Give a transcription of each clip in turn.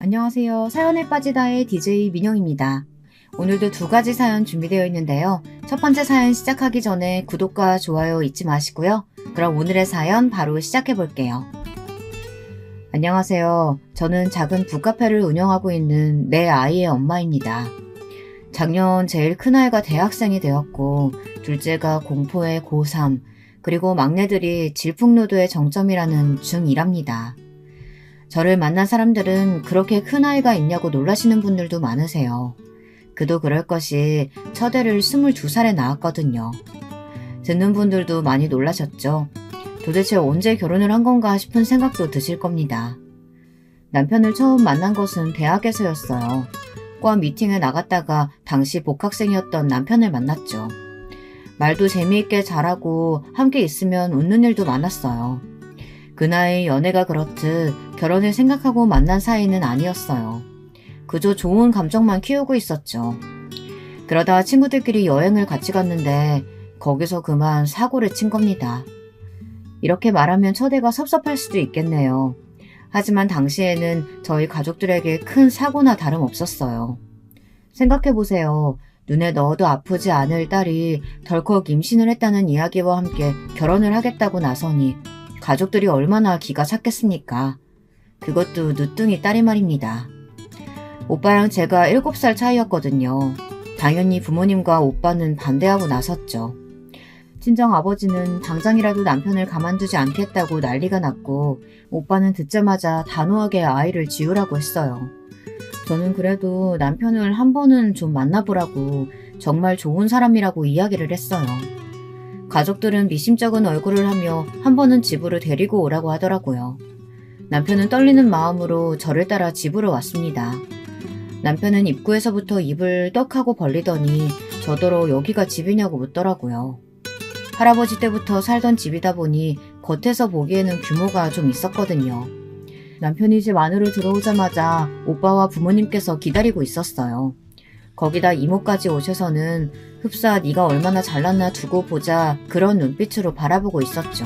안녕하세요. 사연에 빠지다의 DJ 민영입니다. 오늘도 두 가지 사연 준비되어 있는데요. 첫 번째 사연 시작하기 전에 구독과 좋아요 잊지 마시고요. 그럼 오늘의 사연 바로 시작해 볼게요. 안녕하세요. 저는 작은 북카페를 운영하고 있는 내 아이의 엄마입니다. 작년 제일 큰아이가 대학생이 되었고 둘째가 공포의 고3 그리고 막내들이 질풍노도의 정점이라는 중1합니다. 저를 만난 사람들은 그렇게 큰아이가 있냐고 놀라시는 분들도 많으세요. 그도 그럴 것이 첫애를 22살에 낳았거든요. 듣는 분들도 많이 놀라셨죠. 도대체 언제 결혼을 한 건가 싶은 생각도 드실 겁니다. 남편을 처음 만난 것은 대학에서였어요. 과 미팅에 나갔다가 당시 복학생이었던 남편을 만났죠. 말도 재미있게 잘하고 함께 있으면 웃는 일도 많았어요. 그 나이 연애가 그렇듯 결혼을 생각하고 만난 사이는 아니었어요. 그저 좋은 감정만 키우고 있었죠. 그러다 친구들끼리 여행을 같이 갔는데 거기서 그만 사고를 친 겁니다. 이렇게 말하면 첫애가 섭섭할 수도 있겠네요. 하지만 당시에는 저희 가족들에게 큰 사고나 다름없었어요. 생각해보세요. 눈에 넣어도 아프지 않을 딸이 덜컥 임신을 했다는 이야기와 함께 결혼을 하겠다고 나서니 가족들이 얼마나 기가 찼겠습니까? 그것도 늦둥이 딸이 말입니다. 오빠랑 제가 7살 차이였거든요. 당연히 부모님과 오빠는 반대하고 나섰죠. 친정아버지는 당장이라도 남편을 가만두지 않겠다고 난리가 났고 오빠는 듣자마자 단호하게 아이를 지우라고 했어요. 저는 그래도 남편을 한 번은 좀 만나보라고 정말 좋은 사람이라고 이야기를 했어요. 가족들은 미심쩍은 얼굴을 하며 한 번은 집으로 데리고 오라고 하더라고요. 남편은 떨리는 마음으로 저를 따라 집으로 왔습니다. 남편은 입구에서부터 입을 떡하고 벌리더니 저더러 여기가 집이냐고 묻더라고요. 할아버지 때부터 살던 집이다 보니 겉에서 보기에는 규모가 좀 있었거든요. 남편이 집 안으로 들어오자마자 오빠와 부모님께서 기다리고 있었어요. 거기다 이모까지 오셔서는 흡사 네가 얼마나 잘났나 두고 보자 그런 눈빛으로 바라보고 있었죠.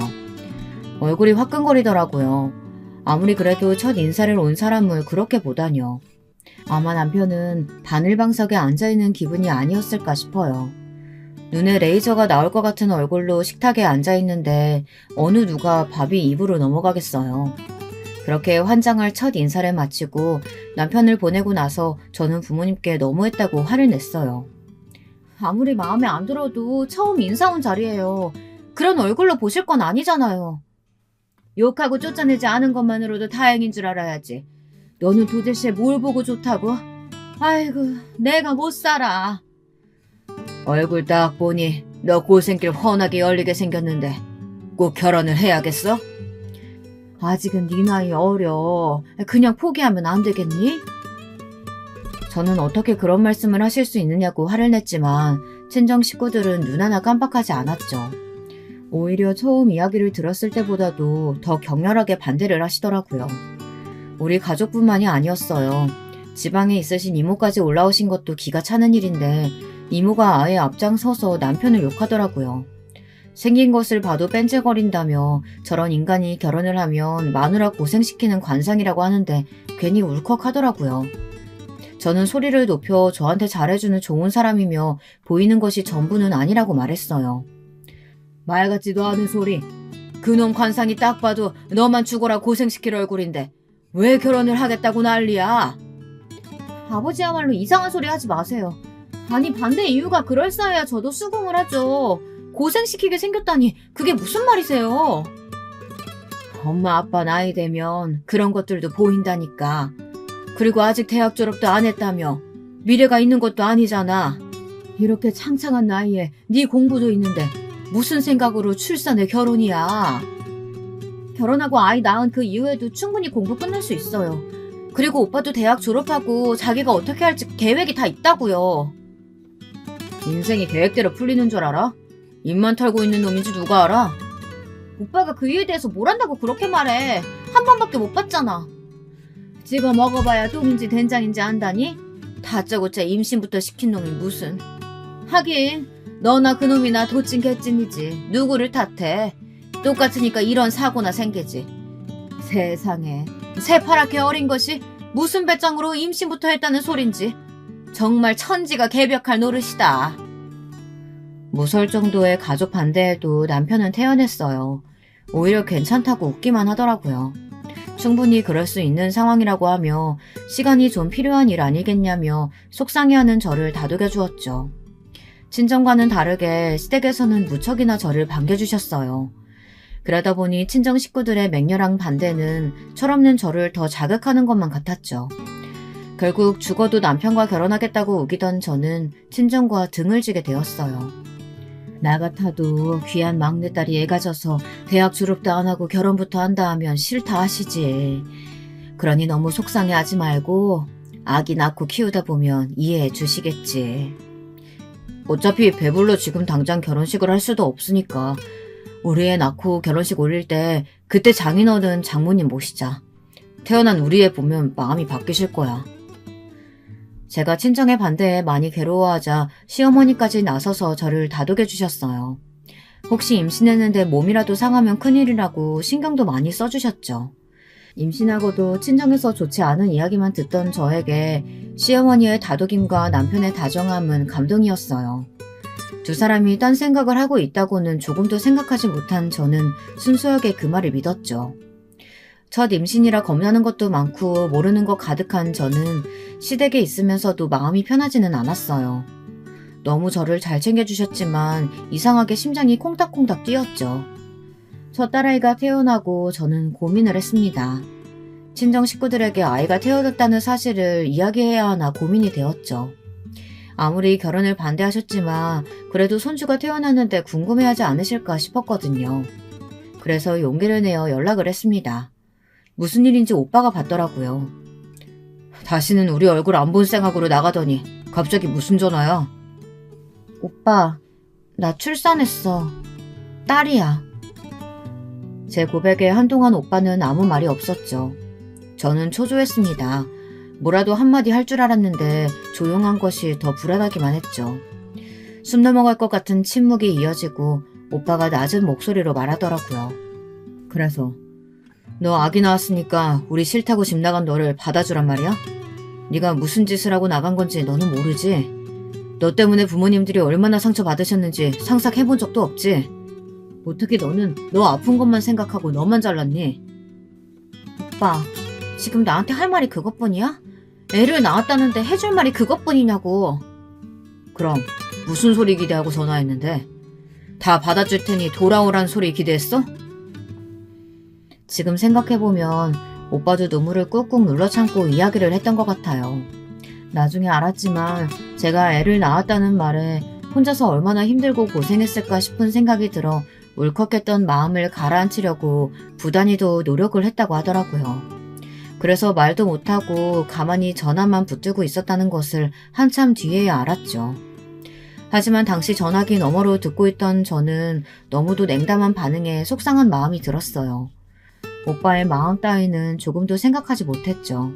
얼굴이 화끈거리더라고요. 아무리 그래도 첫 인사를 온 사람을 그렇게 보다뇨. 아마 남편은 바늘방석에 앉아있는 기분이 아니었을까 싶어요. 눈에 레이저가 나올 것 같은 얼굴로 식탁에 앉아있는데 어느 누가 밥이 입으로 넘어가겠어요. 그렇게 환장할 첫 인사를 마치고 남편을 보내고 나서 저는 부모님께 너무했다고 화를 냈어요. 아무리 마음에 안 들어도 처음 인사 온 자리예요. 그런 얼굴로 보실 건 아니잖아요. 욕하고 쫓아내지 않은 것만으로도 다행인 줄 알아야지. 너는 도대체 뭘 보고 좋다고? 아이고, 내가 못 살아. 얼굴 딱 보니 너 고생길 훤하게 열리게 생겼는데 꼭 결혼을 해야겠어? 아직은 네 나이 어려. 그냥 포기하면 안 되겠니? 저는 어떻게 그런 말씀을 하실 수 있느냐고 화를 냈지만 친정 식구들은 눈 하나 깜빡하지 않았죠. 오히려 처음 이야기를 들었을 때보다도 더 격렬하게 반대를 하시더라고요. 우리 가족뿐만이 아니었어요. 지방에 있으신 이모까지 올라오신 것도 기가 차는 일인데 이모가 아예 앞장서서 남편을 욕하더라고요. 생긴 것을 봐도 뺀질거린다며 저런 인간이 결혼을 하면 마누라 고생시키는 관상이라고 하는데 괜히 울컥하더라고요. 저는 소리를 높여 저한테 잘해주는 좋은 사람이며 보이는 것이 전부는 아니라고 말했어요. 말 같지도 않은 소리. 그놈 관상이 딱 봐도 너만 죽어라 고생시킬 얼굴인데 왜 결혼을 하겠다고 난리야? 아버지야말로 이상한 소리 하지 마세요. 아니 반대 이유가 그럴싸해야 저도 수긍을 하죠. 고생시키게 생겼다니 그게 무슨 말이세요? 엄마 아빠 나이 되면 그런 것들도 보인다니까. 그리고 아직 대학 졸업도 안 했다며 미래가 있는 것도 아니잖아. 이렇게 창창한 나이에 네 공부도 있는데 무슨 생각으로 출산에 결혼이야. 결혼하고 아이 낳은 그 이후에도 충분히 공부 끝낼 수 있어요. 그리고 오빠도 대학 졸업하고 자기가 어떻게 할지 계획이 다 있다고요. 인생이 계획대로 풀리는 줄 알아? 입만 털고 있는 놈인지 누가 알아? 오빠가 그 일에 대해서 뭘 안다고 그렇게 말해. 한 번밖에 못 봤잖아. 찍어 먹어봐야 똥인지 된장인지 안다니? 다짜고짜 임신부터 시킨 놈이 무슨. 하긴 너나 그놈이나 도찐 개찐이지. 누구를 탓해. 똑같으니까 이런 사고나 생기지. 세상에 새파랗게 어린 것이 무슨 배짱으로 임신부터 했다는 소린지. 정말 천지가 개벽할 노릇이다. 무서울 정도의 가족 반대에도 남편은 태어냈어요. 오히려 괜찮다고 웃기만 하더라고요. 충분히 그럴 수 있는 상황이라고 하며 시간이 좀 필요한 일 아니겠냐며 속상해하는 저를 다독여 주었죠. 친정과는 다르게 시댁에서는 무척이나 저를 반겨주셨어요. 그러다 보니 친정 식구들의 맹렬한 반대는 철없는 저를 더 자극하는 것만 같았죠. 결국 죽어도 남편과 결혼하겠다고 우기던 저는 친정과 등을 지게 되었어요. 나 같아도 귀한 막내딸이 애가 져서 대학 졸업도 안 하고 결혼부터 한다 하면 싫다 하시지. 그러니 너무 속상해하지 말고 아기 낳고 키우다 보면 이해해 주시겠지. 어차피 배불러 지금 당장 결혼식을 할 수도 없으니까 우리 애 낳고 결혼식 올릴 때 그때 장인어른 장모님 모시자. 태어난 우리 애 보면 마음이 바뀌실 거야. 제가 친정의 반대에 많이 괴로워하자 시어머니까지 나서서 저를 다독여 주셨어요. 혹시 임신했는데 몸이라도 상하면 큰일이라고 신경도 많이 써주셨죠. 임신하고도 친정에서 좋지 않은 이야기만 듣던 저에게 시어머니의 다독임과 남편의 다정함은 감동이었어요. 두 사람이 딴 생각을 하고 있다고는 조금도 생각하지 못한 저는 순수하게 그 말을 믿었죠. 첫 임신이라 겁나는 것도 많고 모르는 것 가득한 저는 시댁에 있으면서도 마음이 편하지는 않았어요. 너무 저를 잘 챙겨주셨지만 이상하게 심장이 콩닥콩닥 뛰었죠. 첫 딸아이가 태어나고 저는 고민을 했습니다. 친정 식구들에게 아이가 태어났다는 사실을 이야기해야 하나 고민이 되었죠. 아무리 결혼을 반대하셨지만 그래도 손주가 태어났는데 궁금해하지 않으실까 싶었거든요. 그래서 용기를 내어 연락을 했습니다. 무슨 일인지 오빠가 받더라고요. 다시는 우리 얼굴 안 본 생각으로 나가더니 갑자기 무슨 전화야? 오빠, 나 출산했어. 딸이야. 제 고백에 한동안 오빠는 아무 말이 없었죠. 저는 초조했습니다. 뭐라도 한마디 할 줄 알았는데 조용한 것이 더 불안하기만 했죠. 숨 넘어갈 것 같은 침묵이 이어지고 오빠가 낮은 목소리로 말하더라고요. 그래서 너 아기 낳았으니까 우리 싫다고 집 나간 너를 받아주란 말이야? 네가 무슨 짓을 하고 나간 건지 너는 모르지? 너 때문에 부모님들이 얼마나 상처받으셨는지 상상해본 적도 없지? 어떻게 너는 너 아픈 것만 생각하고 너만 잘났니? 오빠, 지금 나한테 할 말이 그것뿐이야? 애를 낳았다는데 해줄 말이 그것뿐이냐고. 그럼 무슨 소리 기대하고 전화했는데? 다 받아줄 테니 돌아오란 소리 기대했어? 지금 생각해보면 오빠도 눈물을 꾹꾹 눌러 참고 이야기를 했던 것 같아요. 나중에 알았지만 제가 애를 낳았다는 말에 혼자서 얼마나 힘들고 고생했을까 싶은 생각이 들어 울컥했던 마음을 가라앉히려고 부단히도 노력을 했다고 하더라고요. 그래서 말도 못하고 가만히 전화만 붙들고 있었다는 것을 한참 뒤에야 알았죠. 하지만 당시 전화기 너머로 듣고 있던 저는 너무도 냉담한 반응에 속상한 마음이 들었어요. 오빠의 마음 따위는 조금도 생각하지 못했죠.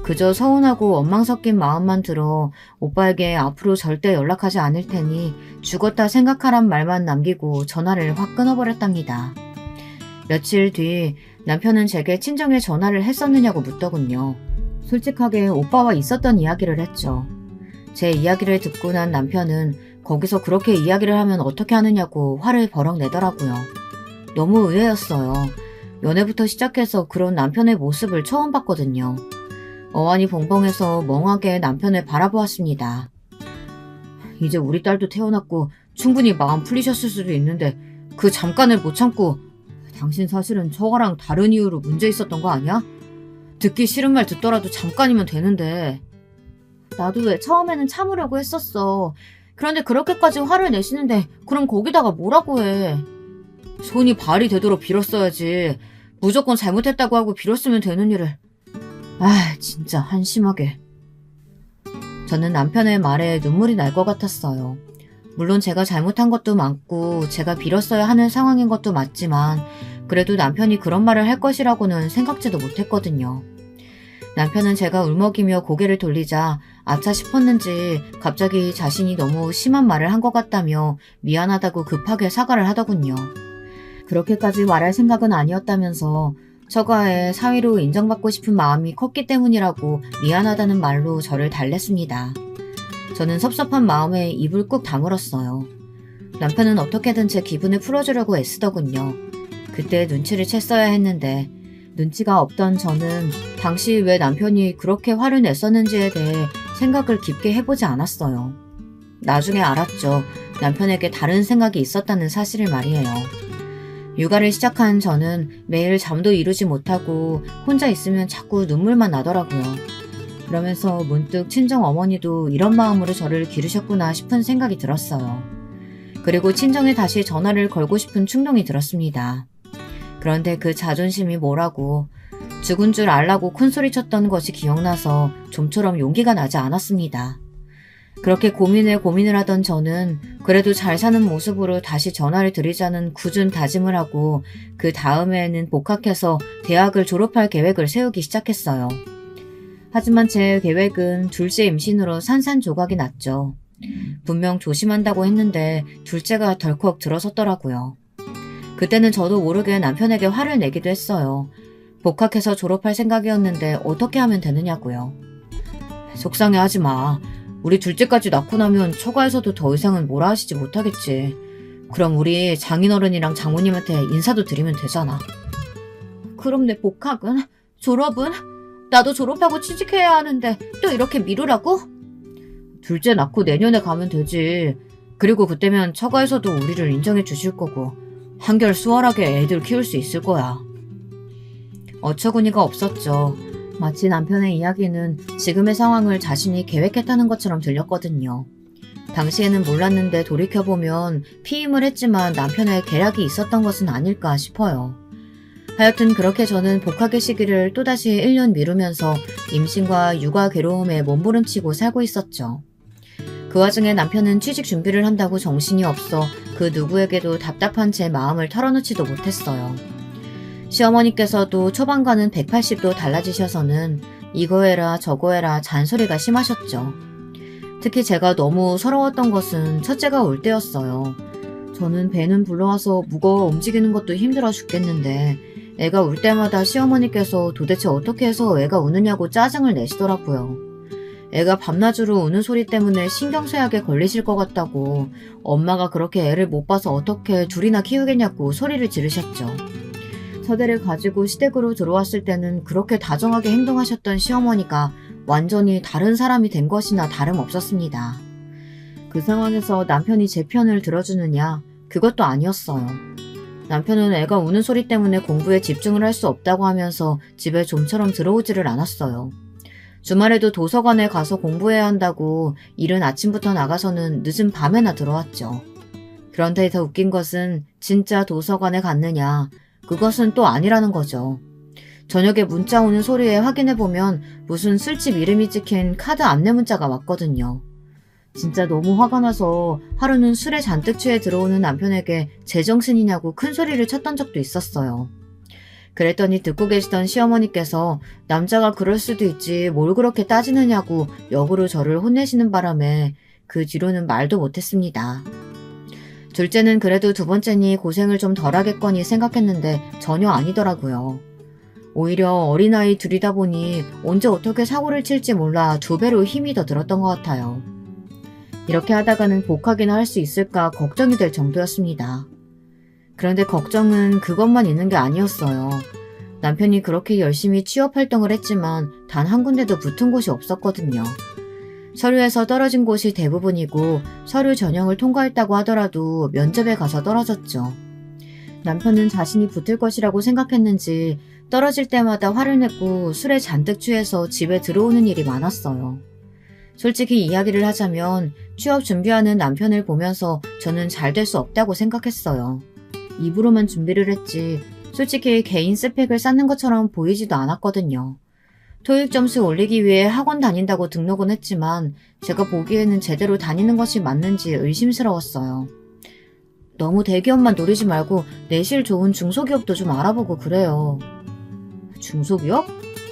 그저 서운하고 원망 섞인 마음만 들어 오빠에게 앞으로 절대 연락하지 않을 테니 죽었다 생각하란 말만 남기고 전화를 확 끊어버렸답니다. 며칠 뒤 남편은 제게 친정에 전화를 했었느냐고 묻더군요. 솔직하게 오빠와 있었던 이야기를 했죠. 제 이야기를 듣고 난 남편은 거기서 그렇게 이야기를 하면 어떻게 하느냐고 화를 버럭 내더라고요. 너무 의외였어요. 연애부터 시작해서 그런 남편의 모습을 처음 봤거든요. 어안이 벙벙해서 멍하게 남편을 바라보았습니다. 이제 우리 딸도 태어났고 충분히 마음 풀리셨을 수도 있는데 그 잠깐을 못 참고 당신 사실은 저거랑 다른 이유로 문제 있었던 거 아니야? 듣기 싫은 말 듣더라도 잠깐이면 되는데. 나도 왜 처음에는 참으려고 했었어. 그런데 그렇게까지 화를 내시는데 그럼 거기다가 뭐라고 해. 손이 발이 되도록 빌었어야지. 무조건 잘못했다고 하고 빌었으면 되는 일을. 진짜 한심하게. 저는 남편의 말에 눈물이 날 것 같았어요. 물론 제가 잘못한 것도 많고 제가 빌었어야 하는 상황인 것도 맞지만 그래도 남편이 그런 말을 할 것이라고는 생각지도 못했거든요. 남편은 제가 울먹이며 고개를 돌리자 아차 싶었는지 갑자기 자신이 너무 심한 말을 한 것 같다며 미안하다고 급하게 사과를 하더군요. 그렇게까지 말할 생각은 아니었다면서 처가에 사위로 인정받고 싶은 마음이 컸기 때문이라고 미안하다는 말로 저를 달랬습니다. 저는 섭섭한 마음에 입을 꾹 다물었어요. 남편은 어떻게든 제 기분을 풀어주려고 애쓰더군요. 그때 눈치를 챘어야 했는데 눈치가 없던 저는 당시 왜 남편이 그렇게 화를 냈었는지에 대해 생각을 깊게 해보지 않았어요. 나중에 알았죠. 남편에게 다른 생각이 있었다는 사실을 말이에요. 육아를 시작한 저는 매일 잠도 이루지 못하고 혼자 있으면 자꾸 눈물만 나더라고요. 그러면서 문득 친정 어머니도 이런 마음으로 저를 기르셨구나 싶은 생각이 들었어요. 그리고 친정에 다시 전화를 걸고 싶은 충동이 들었습니다. 그런데 그 자존심이 뭐라고 죽은 줄 알라고 큰소리 쳤던 것이 기억나서 좀처럼 용기가 나지 않았습니다. 그렇게 고민을 하던 저는 그래도 잘 사는 모습으로 다시 전화를 드리자는 굳은 다짐을 하고 그 다음에는 복학해서 대학을 졸업할 계획을 세우기 시작했어요. 하지만 제 계획은 둘째 임신으로 산산조각이 났죠. 분명 조심한다고 했는데 둘째가 덜컥 들어섰더라고요. 그때는 저도 모르게 남편에게 화를 내기도 했어요. 복학해서 졸업할 생각이었는데 어떻게 하면 되느냐고요. 속상해하지 마. 우리 둘째까지 낳고 나면 처가에서도 더 이상은 뭐라 하시지 못하겠지. 그럼 우리 장인어른이랑 장모님한테 인사도 드리면 되잖아. 그럼 내 복학은? 졸업은? 나도 졸업하고 취직해야 하는데 또 이렇게 미루라고? 둘째 낳고 내년에 가면 되지. 그리고 그때면 처가에서도 우리를 인정해 주실 거고 한결 수월하게 애들 키울 수 있을 거야. 어처구니가 없었죠. 마치 남편의 이야기는 지금의 상황을 자신이 계획했다는 것처럼 들렸거든요. 당시에는 몰랐는데 돌이켜보면 피임을 했지만 남편의 계략이 있었던 것은 아닐까 싶어요. 하여튼 그렇게 저는 복학의 시기를 또다시 1년 미루면서 임신과 육아 괴로움에 몸부림치고 살고 있었죠. 그 와중에 남편은 취직 준비를 한다고 정신이 없어 그 누구에게도 답답한 제 마음을 털어놓지도 못했어요. 시어머니께서도 초반과는 180도 달라지셔서는 이거 해라 저거 해라 잔소리가 심하셨죠. 특히 제가 너무 서러웠던 것은 첫째가 올 때였어요. 저는 배는 불러와서 무거워 움직이는 것도 힘들어 죽겠는데 애가 울 때마다 시어머니께서 도대체 어떻게 해서 애가 우느냐고 짜증을 내시더라고요. 애가 밤낮으로 우는 소리 때문에 신경쇠약에 걸리실 것 같다고 엄마가 그렇게 애를 못 봐서 어떻게 둘이나 키우겠냐고 소리를 지르셨죠. 서대를 가지고 시댁으로 들어왔을 때는 그렇게 다정하게 행동하셨던 시어머니가 완전히 다른 사람이 된 것이나 다름없었습니다. 그 상황에서 남편이 제 편을 들어주느냐? 그것도 아니었어요. 남편은 애가 우는 소리 때문에 공부에 집중을 할 수 없다고 하면서 집에 좀처럼 들어오지를 않았어요. 주말에도 도서관에 가서 공부해야 한다고 이른 아침부터 나가서는 늦은 밤에나 들어왔죠. 그런데 더 웃긴 것은 진짜 도서관에 갔느냐? 그것은 또 아니라는 거죠. 저녁에 문자 오는 소리에 확인해보면 무슨 술집 이름이 찍힌 카드 안내 문자가 왔거든요. 진짜 너무 화가 나서 하루는 술에 잔뜩 취해 들어오는 남편에게 제정신이냐고 큰 소리를 쳤던 적도 있었어요. 그랬더니 듣고 계시던 시어머니께서 남자가 그럴 수도 있지 뭘 그렇게 따지느냐고 역으로 저를 혼내시는 바람에 그 뒤로는 말도 못했습니다. 둘째는 그래도 두 번째니 고생을 좀 덜하겠거니 생각했는데 전혀 아니더라고요. 오히려 어린아이 둘이다 보니 언제 어떻게 사고를 칠지 몰라 2배로 힘이 더 들었던 것 같아요. 이렇게 하다가는 복학이나 할 수 있을까 걱정이 될 정도였습니다. 그런데 걱정은 그것만 있는 게 아니었어요. 남편이 그렇게 열심히 취업 활동을 했지만 단 한 군데도 붙은 곳이 없었거든요. 서류에서 떨어진 곳이 대부분이고 서류 전형을 통과했다고 하더라도 면접에 가서 떨어졌죠. 남편은 자신이 붙을 것이라고 생각했는지 떨어질 때마다 화를 내고 술에 잔뜩 취해서 집에 들어오는 일이 많았어요. 솔직히 이야기를 하자면 취업 준비하는 남편을 보면서 저는 잘 될 수 없다고 생각했어요. 입으로만 준비를 했지 솔직히 개인 스펙을 쌓는 것처럼 보이지도 않았거든요. 토익 점수 올리기 위해 학원 다닌다고 등록은 했지만 제가 보기에는 제대로 다니는 것이 맞는지 의심스러웠어요. 너무 대기업만 노리지 말고 내실 좋은 중소기업도 좀 알아보고 그래요. 중소기업?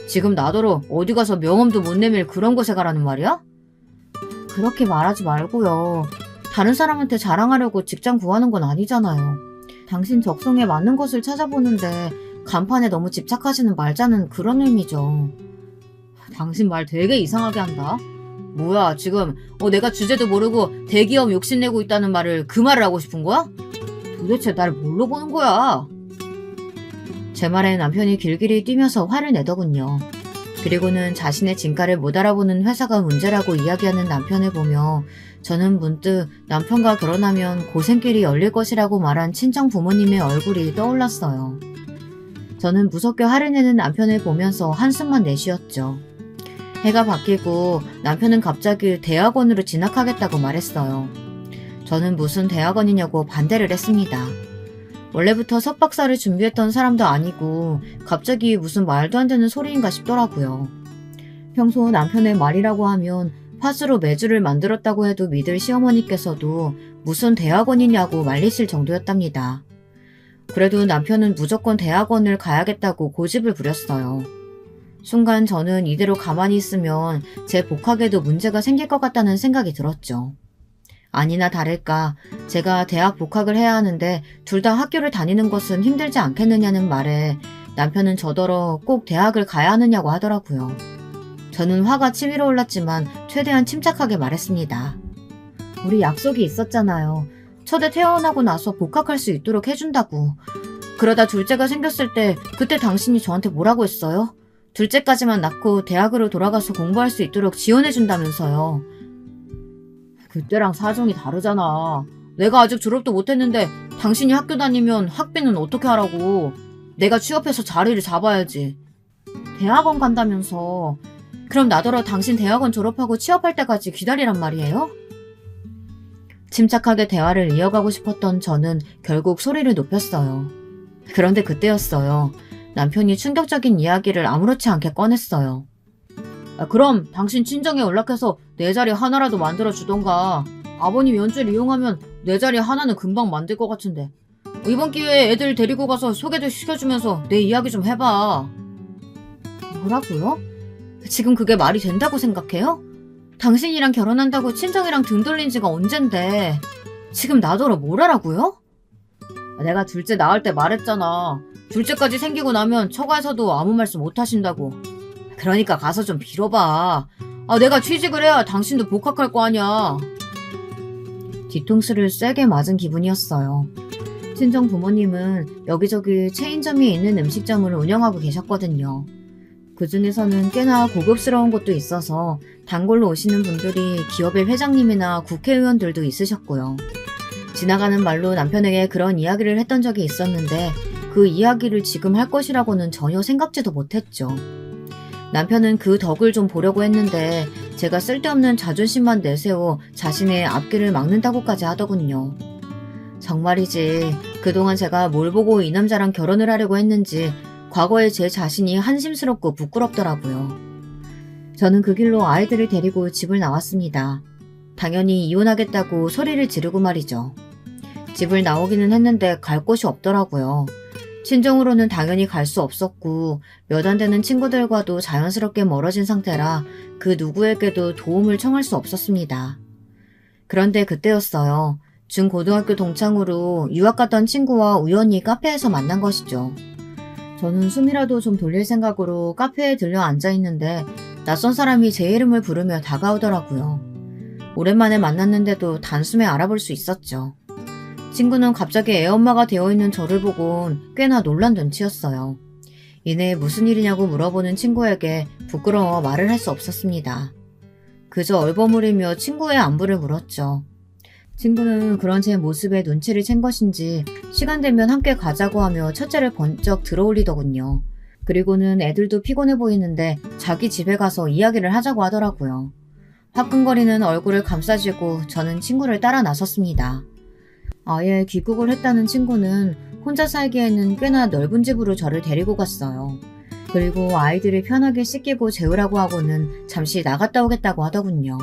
지금 나더러 어디 가서 명함도 못 내밀 그런 곳에 가라는 말이야? 그렇게 말하지 말고요. 다른 사람한테 자랑하려고 직장 구하는 건 아니잖아요. 당신 적성에 맞는 것을 찾아보는데 간판에 너무 집착하지는 말자는 그런 의미죠. 당신 말 되게 이상하게 한다. 뭐야, 지금 내가 주제도 모르고 대기업 욕심내고 있다는 말을 그 말을 하고 싶은 거야? 도대체 날 뭘로 보는 거야? 제 말에 남편이 길길이 뛰면서 화를 내더군요. 그리고는 자신의 진가를 못 알아보는 회사가 문제라고 이야기하는 남편을 보며 저는 문득 남편과 결혼하면 고생길이 열릴 것이라고 말한 친정 부모님의 얼굴이 떠올랐어요. 저는 무섭게 화를 내는 남편을 보면서 한숨만 내쉬었죠. 해가 바뀌고 남편은 갑자기 대학원으로 진학하겠다고 말했어요. 저는 무슨 대학원이냐고 반대를 했습니다. 원래부터 석박사를 준비했던 사람도 아니고 갑자기 무슨 말도 안 되는 소리인가 싶더라고요. 평소 남편의 말이라고 하면 팥으로 메주를 만들었다고 해도 믿을 시어머니께서도 무슨 대학원이냐고 말리실 정도였답니다. 그래도 남편은 무조건 대학원을 가야겠다고 고집을 부렸어요. 순간 저는 이대로 가만히 있으면 제 복학에도 문제가 생길 것 같다는 생각이 들었죠. 아니나 다를까 제가 대학 복학을 해야 하는데 둘 다 학교를 다니는 것은 힘들지 않겠느냐는 말에 남편은 저더러 꼭 대학을 가야 하느냐고 하더라고요. 저는 화가 치밀어 올랐지만 최대한 침착하게 말했습니다. 우리 약속이 있었잖아요. 첫애 퇴원하고 나서 복학할 수 있도록 해준다고. 그러다 둘째가 생겼을 때 그때 당신이 저한테 뭐라고 했어요? 둘째까지만 낳고 대학으로 돌아가서 공부할 수 있도록 지원해준다면서요. 그때랑 사정이 다르잖아. 내가 아직 졸업도 못했는데 당신이 학교 다니면 학비는 어떻게 하라고. 내가 취업해서 자리를 잡아야지. 대학원 간다면서. 그럼 나더러 당신 대학원 졸업하고 취업할 때까지 기다리란 말이에요? 침착하게 대화를 이어가고 싶었던 저는 결국 소리를 높였어요. 그런데 그때였어요. 남편이 충격적인 이야기를 아무렇지 않게 꺼냈어요. 그럼 당신 친정에 연락해서 내 자리 하나라도 만들어주던가. 아버님 연줄 이용하면 내 자리 하나는 금방 만들 것 같은데. 이번 기회에 애들 데리고 가서 소개도 시켜주면서 내 이야기 좀 해봐. 뭐라고요? 지금 그게 말이 된다고 생각해요? 당신이랑 결혼한다고 친정이랑 등 돌린 지가 언젠데 지금 나더러 뭘 하라고요? 내가 둘째 낳을 때 말했잖아. 둘째까지 생기고 나면 처가에서도 아무 말씀 못 하신다고. 그러니까 가서 좀 빌어봐. 내가 취직을 해야 당신도 복학할 거 아니야. 뒤통수를 세게 맞은 기분이었어요. 친정 부모님은 여기저기 체인점이 있는 음식점을 운영하고 계셨거든요. 그 중에서는 꽤나 고급스러운 곳도 있어서 단골로 오시는 분들이 기업의 회장님이나 국회의원들도 있으셨고요. 지나가는 말로 남편에게 그런 이야기를 했던 적이 있었는데 그 이야기를 지금 할 것이라고는 전혀 생각지도 못했죠. 남편은 그 덕을 좀 보려고 했는데 제가 쓸데없는 자존심만 내세워 자신의 앞길을 막는다고까지 하더군요. 정말이지 그동안 제가 뭘 보고 이 남자랑 결혼을 하려고 했는지 과거의 제 자신이 한심스럽고 부끄럽더라고요. 저는 그 길로 아이들을 데리고 집을 나왔습니다. 당연히 이혼하겠다고 소리를 지르고 말이죠. 집을 나오기는 했는데 갈 곳이 없더라고요. 친정으로는 당연히 갈 수 없었고 몇 안 되는 친구들과도 자연스럽게 멀어진 상태라 그 누구에게도 도움을 청할 수 없었습니다. 그런데 그때였어요. 중고등학교 동창으로 유학 갔던 친구와 우연히 카페에서 만난 것이죠. 저는 숨이라도 좀 돌릴 생각으로 카페에 들려 앉아있는데 낯선 사람이 제 이름을 부르며 다가오더라고요. 오랜만에 만났는데도 단숨에 알아볼 수 있었죠. 친구는 갑자기 애엄마가 되어있는 저를 보곤 꽤나 놀란 눈치였어요. 이내 무슨 일이냐고 물어보는 친구에게 부끄러워 말을 할 수 없었습니다. 그저 얼버무리며 친구의 안부를 물었죠. 친구는 그런 제 모습에 눈치를 챈 것인지 시간 되면 함께 가자고 하며 첫째를 번쩍 들어올리더군요. 그리고는 애들도 피곤해 보이는데 자기 집에 가서 이야기를 하자고 하더라고요. 화끈거리는 얼굴을 감싸쥐고 저는 친구를 따라 나섰습니다. 아예 귀국을 했다는 친구는 혼자 살기에는 꽤나 넓은 집으로 저를 데리고 갔어요. 그리고 아이들을 편하게 씻기고 재우라고 하고는 잠시 나갔다 오겠다고 하더군요.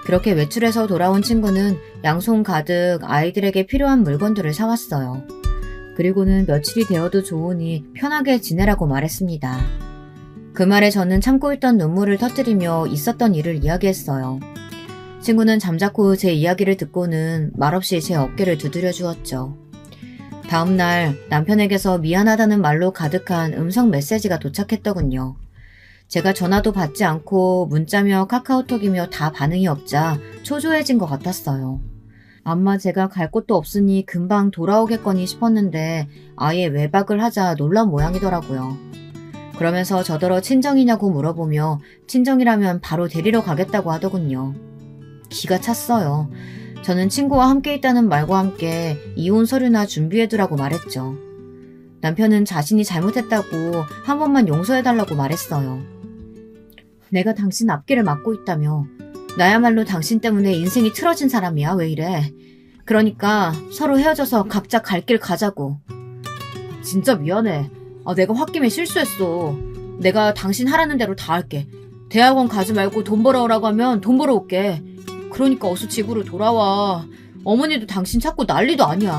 그렇게 외출해서 돌아온 친구는 양손 가득 아이들에게 필요한 물건들을 사왔어요. 그리고는 며칠이 되어도 좋으니 편하게 지내라고 말했습니다. 그 말에 저는 참고 있던 눈물을 터뜨리며 있었던 일을 이야기했어요. 친구는 잠자코 제 이야기를 듣고는 말없이 제 어깨를 두드려 주었죠. 다음날 남편에게서 미안하다는 말로 가득한 음성 메시지가 도착했더군요. 제가 전화도 받지 않고 문자며 카카오톡이며 다 반응이 없자 초조해진 것 같았어요. 아마 제가 갈 곳도 없으니 금방 돌아오겠거니 싶었는데 아예 외박을 하자 놀란 모양이더라고요. 그러면서 저더러 친정이냐고 물어보며 친정이라면 바로 데리러 가겠다고 하더군요. 기가 찼어요. 저는 친구와 함께 있다는 말과 함께 이혼 서류나 준비해두라고 말했죠. 남편은 자신이 잘못했다고 한 번만 용서해달라고 말했어요. 내가 당신 앞길을 막고 있다며. 나야말로 당신 때문에 인생이 틀어진 사람이야. 왜 이래? 그러니까 서로 헤어져서 각자 갈 길 가자고. 진짜 미안해. 내가 홧김에 실수했어. 내가 당신 하라는 대로 다 할게. 대학원 가지 말고 돈 벌어오라고 하면 돈 벌어올게. 그러니까 어서 집으로 돌아와. 어머니도 당신 찾고 난리도 아니야.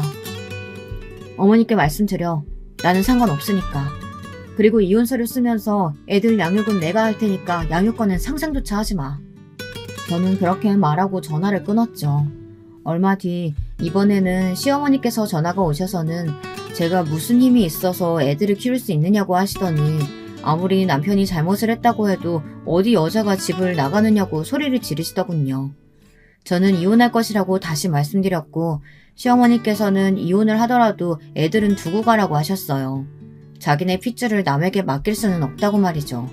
어머니께 말씀드려. 나는 상관없으니까. 그리고 이혼 서류 쓰면서 애들 양육은 내가 할 테니까 양육권은 상상조차 하지 마. 저는 그렇게 말하고 전화를 끊었죠. 얼마 뒤 이번에는 시어머니께서 전화가 오셔서는 제가 무슨 힘이 있어서 애들을 키울 수 있느냐고 하시더니 아무리 남편이 잘못을 했다고 해도 어디 여자가 집을 나가느냐고 소리를 지르시더군요. 저는 이혼할 것이라고 다시 말씀드렸고 시어머니께서는 이혼을 하더라도 애들은 두고 가라고 하셨어요. 자기네 핏줄을 남에게 맡길 수는 없다고 말이죠.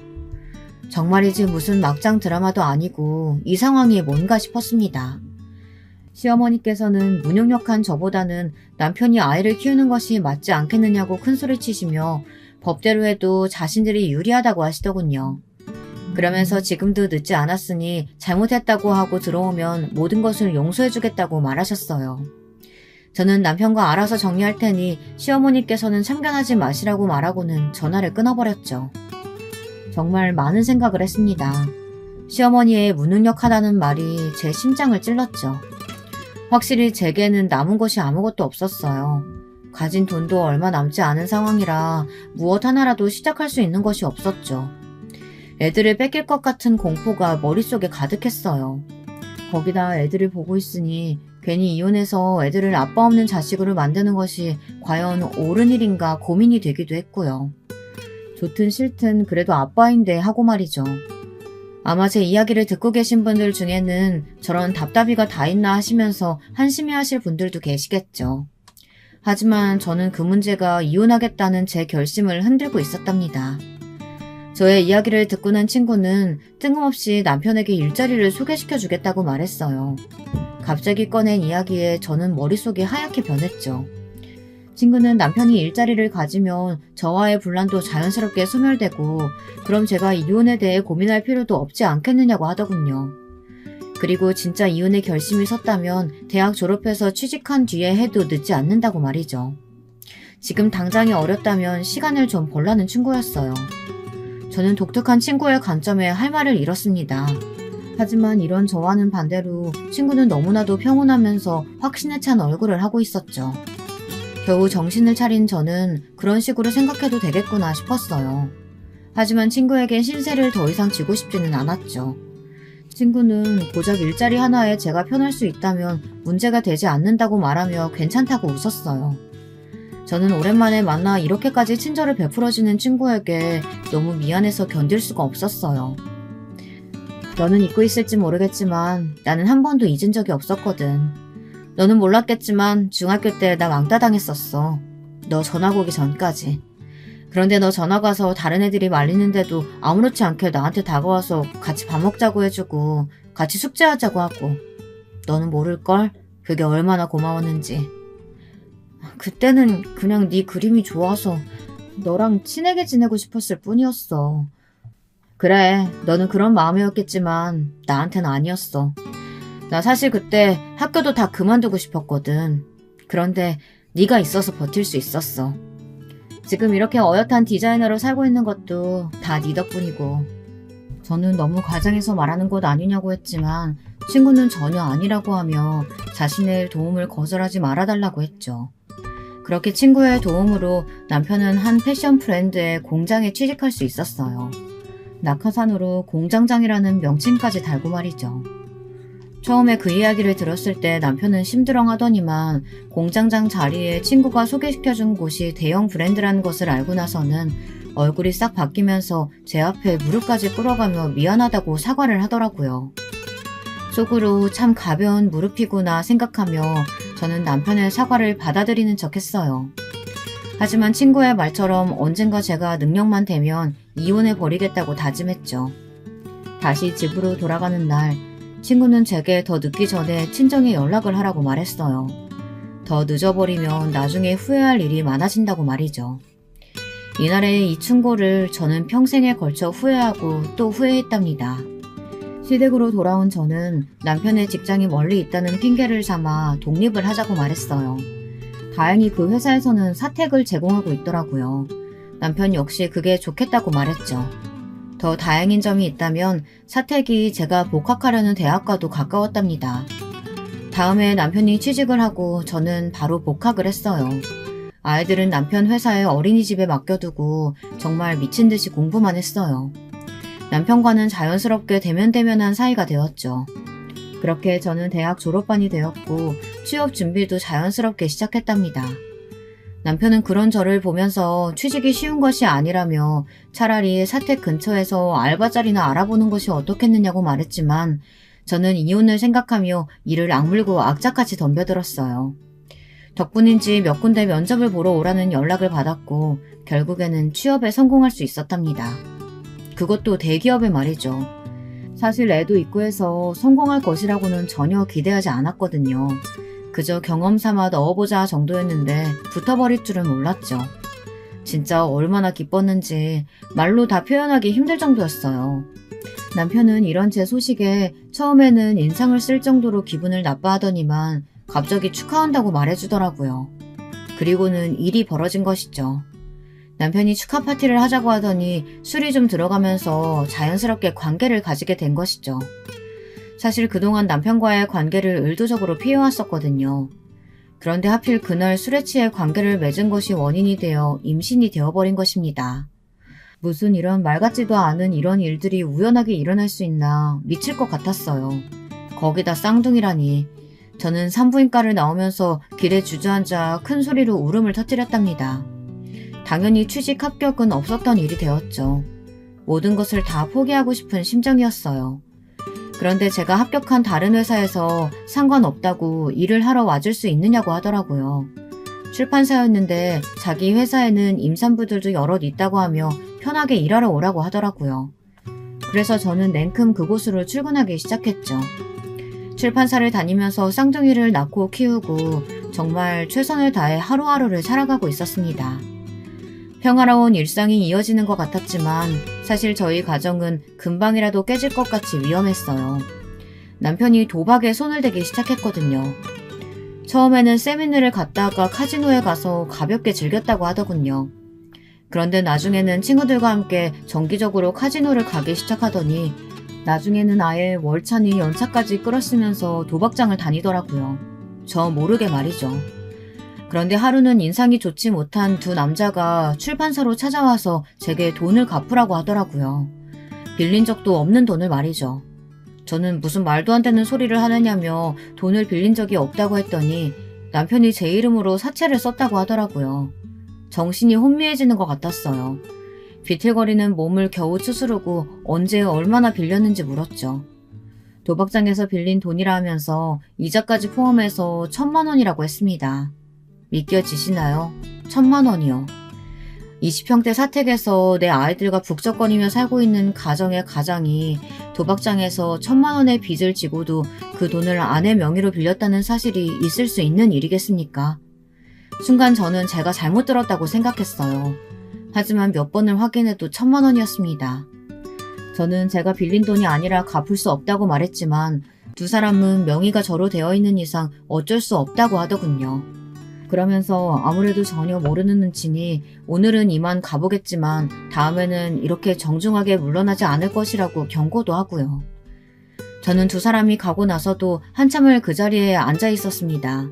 정말이지 무슨 막장 드라마도 아니고 이 상황이 뭔가 싶었습니다. 시어머니께서는 무능력한 저보다는 남편이 아이를 키우는 것이 맞지 않겠느냐고 큰소리치시며 법대로 해도 자신들이 유리하다고 하시더군요. 그러면서 지금도 늦지 않았으니 잘못했다고 하고 들어오면 모든 것을 용서해주겠다고 말하셨어요. 저는 남편과 알아서 정리할 테니 시어머니께서는 참견하지 마시라고 말하고는 전화를 끊어버렸죠. 정말 많은 생각을 했습니다. 시어머니의 무능력하다는 말이 제 심장을 찔렀죠. 확실히 제게는 남은 것이 아무것도 없었어요. 가진 돈도 얼마 남지 않은 상황이라 무엇 하나라도 시작할 수 있는 것이 없었죠. 애들을 뺏길 것 같은 공포가 머릿속에 가득했어요. 거기다 애들을 보고 있으니 괜히 이혼해서 애들을 아빠 없는 자식으로 만드는 것이 과연 옳은 일인가 고민이 되기도 했고요. 좋든 싫든 그래도 아빠인데 하고 말이죠. 아마 제 이야기를 듣고 계신 분들 중에는 저런 답답이가 다 있나 하시면서 한심해 하실 분들도 계시겠죠. 하지만 저는 그 문제가 이혼하겠다는 제 결심을 흔들고 있었답니다. 저의 이야기를 듣고 난 친구는 뜬금없이 남편에게 일자리를 소개시켜 주겠다고 말했어요. 갑자기 꺼낸 이야기에 저는 머릿속이 하얗게 변했죠. 친구는 남편이 일자리를 가지면 저와의 분란도 자연스럽게 소멸되고 그럼 제가 이혼에 대해 고민할 필요도 없지 않겠느냐고 하더군요. 그리고 진짜 이혼의 결심이 섰다면 대학 졸업해서 취직한 뒤에 해도 늦지 않는다고 말이죠. 지금 당장이 어렵다면 시간을 좀 벌라는 친구였어요. 저는 독특한 친구의 관점에 할 말을 잃었습니다. 하지만 이런 저와는 반대로 친구는 너무나도 평온하면서 확신에 찬 얼굴을 하고 있었죠. 겨우 정신을 차린 저는 그런 식으로 생각해도 되겠구나 싶었어요. 하지만 친구에게 신세를 더 이상 지고 싶지는 않았죠. 친구는 고작 일자리 하나에 제가 편할 수 있다면 문제가 되지 않는다고 말하며 괜찮다고 웃었어요. 저는 오랜만에 만나 이렇게까지 친절을 베풀어주는 친구에게 너무 미안해서 견딜 수가 없었어요. 너는 잊고 있을지 모르겠지만 나는 한 번도 잊은 적이 없었거든. 너는 몰랐겠지만 중학교 때 나 왕따 당했었어. 너 전학 오기 전까지. 그런데 너 전학 와서 다른 애들이 말리는데도 아무렇지 않게 나한테 다가와서 같이 밥 먹자고 해주고 같이 숙제하자고 하고. 너는 모를걸? 그게 얼마나 고마웠는지. 그때는 그냥 네 그림이 좋아서 너랑 친하게 지내고 싶었을 뿐이었어. 그래, 너는 그런 마음이었겠지만 나한테는 아니었어. 나 사실 그때 학교도 다 그만두고 싶었거든. 그런데 네가 있어서 버틸 수 있었어. 지금 이렇게 어엿한 디자이너로 살고 있는 것도 다 네 덕분이고. 저는 너무 과장해서 말하는 것 아니냐고 했지만 친구는 전혀 아니라고 하며 자신의 도움을 거절하지 말아달라고 했죠. 그렇게 친구의 도움으로 남편은 한 패션 브랜드의 공장에 취직할 수 있었어요. 낙하산으로 공장장이라는 명칭까지 달고 말이죠. 처음에 그 이야기를 들었을 때 남편은 심드렁하더니만 공장장 자리에 친구가 소개시켜준 곳이 대형 브랜드라는 것을 알고 나서는 얼굴이 싹 바뀌면서 제 앞에 무릎까지 꿇어가며 미안하다고 사과를 하더라고요. 속으로 참 가벼운 무릎이구나 생각하며 저는 남편의 사과를 받아들이는 척 했어요. 하지만 친구의 말처럼 언젠가 제가 능력만 되면 이혼해버리겠다고 다짐했죠. 다시 집으로 돌아가는 날, 친구는 제게 더 늦기 전에 친정에 연락을 하라고 말했어요. 더 늦어버리면 나중에 후회할 일이 많아진다고 말이죠. 이날의 이 충고를 저는 평생에 걸쳐 후회하고 또 후회했답니다. 시댁으로 돌아온 저는 남편의 직장이 멀리 있다는 핑계를 삼아 독립을 하자고 말했어요. 다행히 그 회사에서는 사택을 제공하고 있더라고요. 남편 역시 그게 좋겠다고 말했죠. 더 다행인 점이 있다면 사택이 제가 복학하려는 대학과도 가까웠답니다. 다음에 남편이 취직을 하고 저는 바로 복학을 했어요. 아이들은 남편 회사의 어린이집에 맡겨두고 정말 미친 듯이 공부만 했어요. 남편과는 자연스럽게 대면대면한 사이가 되었죠. 그렇게 저는 대학 졸업반이 되었고 취업 준비도 자연스럽게 시작했답니다. 남편은 그런 저를 보면서 취직이 쉬운 것이 아니라며 차라리 사택 근처에서 알바 자리나 알아보는 것이 어떻겠느냐고 말했지만 저는 이혼을 생각하며 이를 악물고 악착같이 덤벼들었어요. 덕분인지 몇 군데 면접을 보러 오라는 연락을 받았고 결국에는 취업에 성공할 수 있었답니다. 그것도 대기업에 말이죠. 사실 애도 있고 해서 성공할 것이라고는 전혀 기대하지 않았거든요. 그저 경험 삼아 넣어보자 정도였는데 붙어버릴 줄은 몰랐죠. 진짜 얼마나 기뻤는지 말로 다 표현하기 힘들 정도였어요. 남편은 이런 제 소식에 처음에는 인상을 쓸 정도로 기분을 나빠하더니만 갑자기 축하한다고 말해주더라고요. 그리고는 일이 벌어진 것이죠. 남편이 축하 파티를 하자고 하더니 술이 좀 들어가면서 자연스럽게 관계를 가지게 된 것이죠. 사실 그동안 남편과의 관계를 의도적으로 피해왔었거든요. 그런데 하필 그날 술에 취해 관계를 맺은 것이 원인이 되어 임신이 되어버린 것입니다. 무슨 이런 말 같지도 않은 이런 일들이 우연하게 일어날 수 있나 미칠 것 같았어요. 거기다 쌍둥이라니. 저는 산부인과를 나오면서 길에 주저앉아 큰 소리로 울음을 터뜨렸답니다. 당연히 취직 합격은 없었던 일이 되었죠. 모든 것을 다 포기하고 싶은 심정이었어요. 그런데 제가 합격한 다른 회사에서 상관없다고 일을 하러 와줄 수 있느냐고 하더라고요. 출판사였는데 자기 회사에는 임산부들도 여럿 있다고 하며 편하게 일하러 오라고 하더라고요. 그래서 저는 냉큼 그곳으로 출근하기 시작했죠. 출판사를 다니면서 쌍둥이를 낳고 키우고 정말 최선을 다해 하루하루를 살아가고 있었습니다. 평화로운 일상이 이어지는 것 같았지만 사실 저희 가정은 금방이라도 깨질 것 같이 위험했어요. 남편이 도박에 손을 대기 시작했거든요. 처음에는 세미나를 갔다가 카지노에 가서 가볍게 즐겼다고 하더군요. 그런데 나중에는 친구들과 함께 정기적으로 카지노를 가기 시작하더니 나중에는 아예 월차니 연차까지 끌었으면서 도박장을 다니더라고요. 저 모르게 말이죠. 그런데 하루는 인상이 좋지 못한 두 남자가 출판사로 찾아와서 제게 돈을 갚으라고 하더라고요. 빌린 적도 없는 돈을 말이죠. 저는 무슨 말도 안 되는 소리를 하느냐며 돈을 빌린 적이 없다고 했더니 남편이 제 이름으로 사채를 썼다고 하더라고요. 정신이 혼미해지는 것 같았어요. 비틀거리는 몸을 겨우 추스르고 언제 얼마나 빌렸는지 물었죠. 도박장에서 빌린 돈이라 하면서 이자까지 포함해서 1,000만 원이라고 했습니다. 믿겨지시나요? 1,000만 원이요. 20평대 사택에서 내 아이들과 북적거리며 살고 있는 가정의 가장이 도박장에서 1,000만 원의 빚을 지고도 그 돈을 아내 명의로 빌렸다는 사실이 있을 수 있는 일이겠습니까? 순간 저는 제가 잘못 들었다고 생각했어요. 하지만 몇 번을 확인해도 1,000만 원이었습니다. 저는 제가 빌린 돈이 아니라 갚을 수 없다고 말했지만 두 사람은 명의가 저로 되어 있는 이상 어쩔 수 없다고 하더군요. 그러면서 아무래도 전혀 모르는 눈치니 오늘은 이만 가보겠지만 다음에는 이렇게 정중하게 물러나지 않을 것이라고 경고도 하고요. 저는 두 사람이 가고 나서도 한참을 그 자리에 앉아 있었습니다.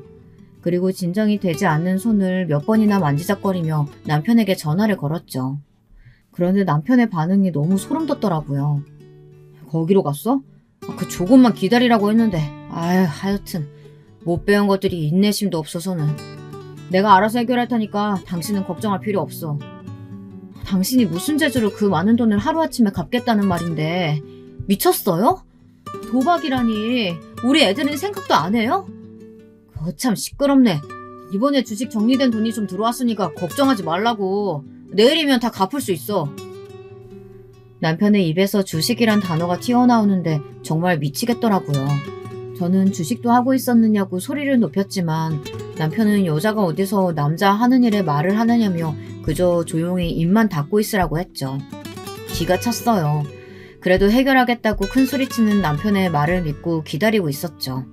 그리고 진정이 되지 않는 손을 몇 번이나 만지작거리며 남편에게 전화를 걸었죠. 그런데 남편의 반응이 너무 소름 돋더라고요. 거기로 갔어? 그 조금만 기다리라고 했는데 아유, 하여튼 못 배운 것들이 인내심도 없어서는. 내가 알아서 해결할 테니까 당신은 걱정할 필요 없어. 당신이 무슨 재주로 그 많은 돈을 하루아침에 갚겠다는 말인데 미쳤어요? 도박이라니 우리 애들은 생각도 안 해요? 거참 시끄럽네. 이번에 주식 정리된 돈이 좀 들어왔으니까 걱정하지 말라고. 내일이면 다 갚을 수 있어. 남편의 입에서 주식이란 단어가 튀어나오는데 정말 미치겠더라고요. 저는 주식도 하고 있었느냐고 소리를 높였지만 남편은 여자가 어디서 남자 하는 일에 말을 하느냐며 그저 조용히 입만 닫고 있으라고 했죠. 기가 찼어요. 그래도 해결하겠다고 큰 소리치는 남편의 말을 믿고 기다리고 있었죠.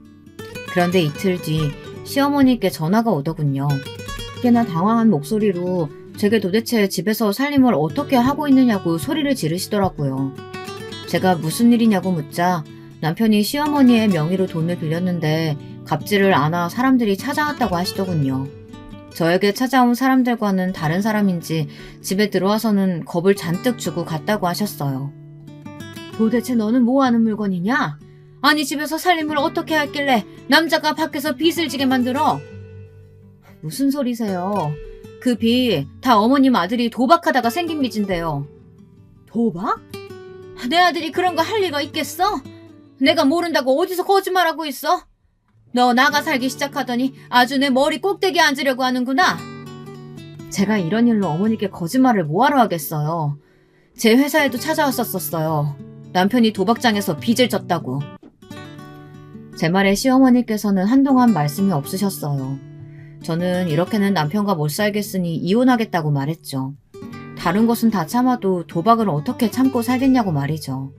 그런데 이틀 뒤 시어머니께 전화가 오더군요. 꽤나 당황한 목소리로 제게 도대체 집에서 살림을 어떻게 하고 있느냐고 소리를 지르시더라고요. 제가 무슨 일이냐고 묻자 남편이 시어머니의 명의로 돈을 빌렸는데 갚지를 않아 사람들이 찾아왔다고 하시더군요. 저에게 찾아온 사람들과는 다른 사람인지 집에 들어와서는 겁을 잔뜩 주고 갔다고 하셨어요. 도대체 너는 뭐 하는 물건이냐? 아니 집에서 살림을 어떻게 했길래 남자가 밖에서 빚을 지게 만들어? 무슨 소리세요? 그 빚 다 어머님 아들이 도박하다가 생긴 빚인데요. 도박? 내 아들이 그런 거 할 리가 있겠어? 내가 모른다고 어디서 거짓말하고 있어? 너 나가 살기 시작하더니 아주 내 머리 꼭대기에 앉으려고 하는구나. 제가 이런 일로 어머니께 거짓말을 뭐하러 하겠어요. 제 회사에도 찾아왔었어요. 남편이 도박장에서 빚을 졌다고. 제 말에 시어머니께서는 한동안 말씀이 없으셨어요. 저는 이렇게는 남편과 못 살겠으니 이혼하겠다고 말했죠. 다른 것은 다 참아도 도박을 어떻게 참고 살겠냐고 말이죠.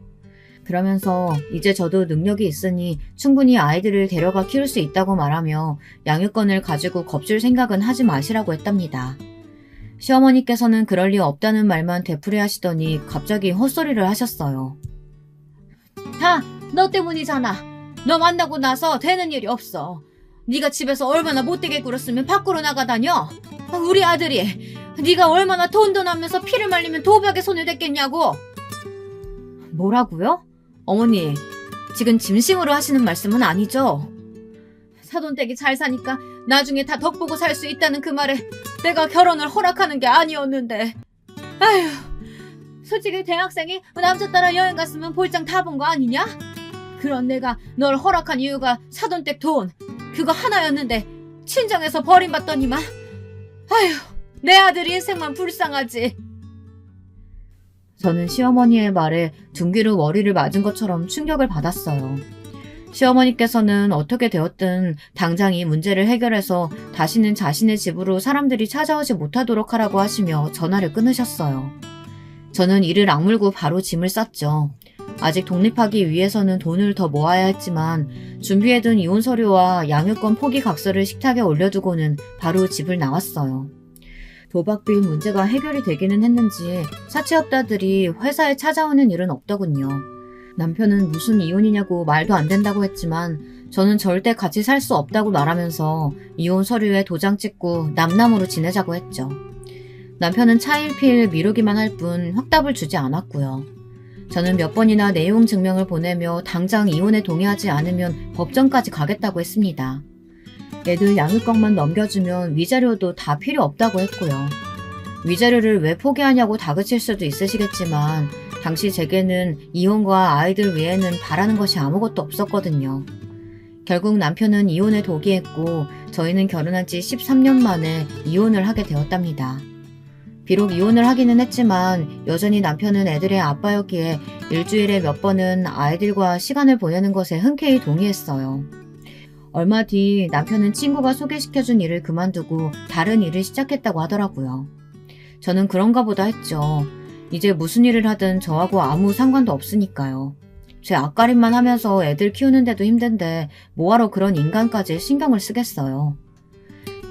그러면서 이제 저도 능력이 있으니 충분히 아이들을 데려가 키울 수 있다고 말하며 양육권을 가지고 겁줄 생각은 하지 마시라고 했답니다. 시어머니께서는 그럴 리 없다는 말만 되풀이하시더니 갑자기 헛소리를 하셨어요. 다 너 때문이잖아. 너 만나고 나서 되는 일이 없어. 네가 집에서 얼마나 못되게 굴었으면 밖으로 나가다녀. 우리 아들이 네가 얼마나 돈도 나면서 피를 말리면 도박에 손을 댔겠냐고. 뭐라고요? 어머니, 지금 진심으로 하시는 말씀은 아니죠? 사돈댁이 잘 사니까 나중에 다 덕보고 살 수 있다는 그 말에 내가 결혼을 허락하는 게 아니었는데. 아휴, 솔직히 대학생이 남자 따라 여행 갔으면 볼장 다 본 거 아니냐? 그런 내가 널 허락한 이유가 사돈댁 돈 그거 하나였는데 친정에서 버림받더니만. 아휴, 내 아들 인생만 불쌍하지. 저는 시어머니의 말에 둔기로 머리를 맞은 것처럼 충격을 받았어요. 시어머니께서는 어떻게 되었든 당장 이 문제를 해결해서 다시는 자신의 집으로 사람들이 찾아오지 못하도록 하라고 하시며 전화를 끊으셨어요. 저는 이를 악물고 바로 짐을 쌌죠. 아직 독립하기 위해서는 돈을 더 모아야 했지만 준비해둔 이혼 서류와 양육권 포기 각서를 식탁에 올려두고는 바로 집을 나왔어요. 도박비 문제가 해결이 되기는 했는지 사채업자들이 회사에 찾아오는 일은 없더군요. 남편은 무슨 이혼이냐고 말도 안 된다고 했지만 저는 절대 같이 살 수 없다고 말하면서 이혼 서류에 도장 찍고 남남으로 지내자고 했죠. 남편은 차일피일 미루기만 할 뿐 확답을 주지 않았고요. 저는 몇 번이나 내용 증명을 보내며 당장 이혼에 동의하지 않으면 법정까지 가겠다고 했습니다. 애들 양육권만 넘겨주면 위자료도 다 필요 없다고 했고요. 위자료를 왜 포기하냐고 다그칠 수도 있으시겠지만 당시 제게는 이혼과 아이들 외에는 바라는 것이 아무것도 없었거든요. 결국 남편은 이혼에 동의했고 저희는 결혼한 지 13년 만에 이혼을 하게 되었답니다. 비록 이혼을 하기는 했지만 여전히 남편은 애들의 아빠였기에 일주일에 몇 번은 아이들과 시간을 보내는 것에 흔쾌히 동의했어요. 얼마 뒤 남편은 친구가 소개시켜준 일을 그만두고 다른 일을 시작했다고 하더라고요. 저는 그런가 보다 했죠. 이제 무슨 일을 하든 저하고 아무 상관도 없으니까요. 제 앞가림만 하면서 애들 키우는데도 힘든데 뭐하러 그런 인간까지 신경을 쓰겠어요.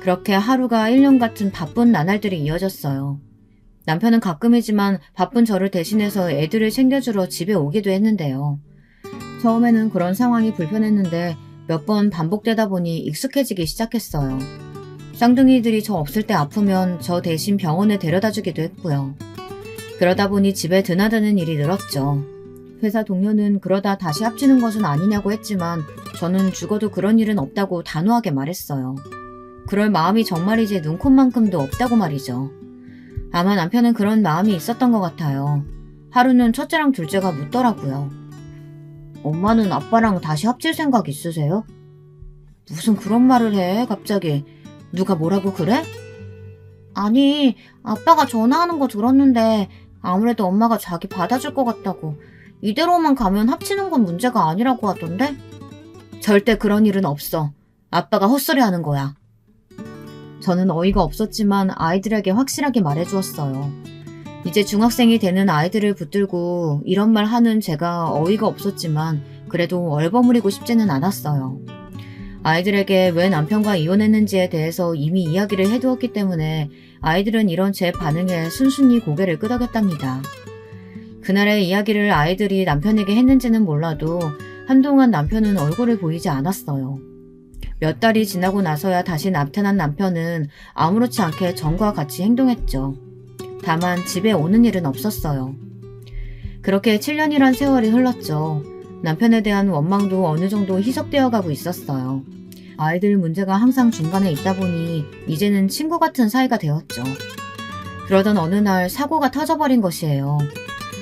그렇게 하루가 1년 같은 바쁜 나날들이 이어졌어요. 남편은 가끔이지만 바쁜 저를 대신해서 애들을 챙겨주러 집에 오기도 했는데요. 처음에는 그런 상황이 불편했는데 몇 번 반복되다 보니 익숙해지기 시작했어요. 쌍둥이들이 저 없을 때 아프면 저 대신 병원에 데려다 주기도 했고요. 그러다 보니 집에 드나드는 일이 늘었죠. 회사 동료는 그러다 다시 합치는 것은 아니냐고 했지만 저는 죽어도 그런 일은 없다고 단호하게 말했어요. 그럴 마음이 정말이지 눈꼽만큼도 없다고 말이죠. 아마 남편은 그런 마음이 있었던 것 같아요. 하루는 첫째랑 둘째가 묻더라고요. 엄마는 아빠랑 다시 합칠 생각 있으세요? 무슨 그런 말을 해, 갑자기. 누가 뭐라고 그래? 아니, 아빠가 전화하는 거 들었는데 아무래도 엄마가 자기 받아줄 것 같다고. 이대로만 가면 합치는 건 문제가 아니라고 하던데? 절대 그런 일은 없어. 아빠가 헛소리하는 거야. 저는 어이가 없었지만 아이들에게 확실하게 말해주었어요. 이제 중학생이 되는 아이들을 붙들고 이런 말 하는 제가 어이가 없었지만 그래도 얼버무리고 싶지는 않았어요. 아이들에게 왜 남편과 이혼했는지에 대해서 이미 이야기를 해두었기 때문에 아이들은 이런 제 반응에 순순히 고개를 끄덕였답니다. 그날의 이야기를 아이들이 남편에게 했는지는 몰라도 한동안 남편은 얼굴을 보이지 않았어요. 몇 달이 지나고 나서야 다시 나타난 남편은 아무렇지 않게 전과 같이 행동했죠. 다만 집에 오는 일은 없었어요. 그렇게 7년이란 세월이 흘렀죠. 남편에 대한 원망도 어느 정도 희석되어 가고 있었어요. 아이들 문제가 항상 중간에 있다 보니 이제는 친구 같은 사이가 되었죠. 그러던 어느 날 사고가 터져버린 것이에요.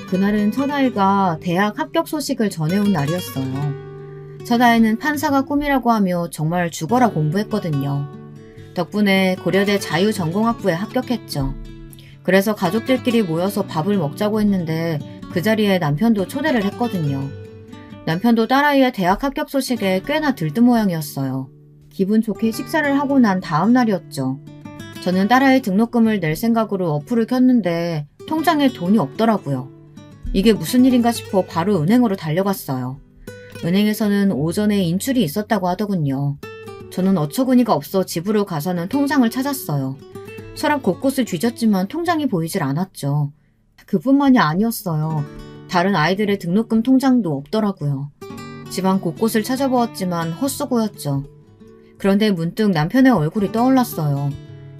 그날은 첫아이가 대학 합격 소식을 전해온 날이었어요. 첫아이는 판사가 꿈이라고 하며 정말 죽어라 공부했거든요. 덕분에 고려대 자유전공학부에 합격했죠. 그래서 가족들끼리 모여서 밥을 먹자고 했는데 그 자리에 남편도 초대를 했거든요. 남편도 딸아이의 대학 합격 소식에 꽤나 들뜬 모양이었어요. 기분 좋게 식사를 하고 난 다음 날이었죠. 저는 딸아이 등록금을 낼 생각으로 어플을 켰는데 통장에 돈이 없더라고요. 이게 무슨 일인가 싶어 바로 은행으로 달려갔어요. 은행에서는 오전에 인출이 있었다고 하더군요. 저는 어처구니가 없어 집으로 가서는 통장을 찾았어요. 서랍 곳곳을 뒤졌지만 통장이 보이질 않았죠. 그뿐만이 아니었어요. 다른 아이들의 등록금 통장도 없더라고요. 집안 곳곳을 찾아보았지만 헛수고였죠. 그런데 문득 남편의 얼굴이 떠올랐어요.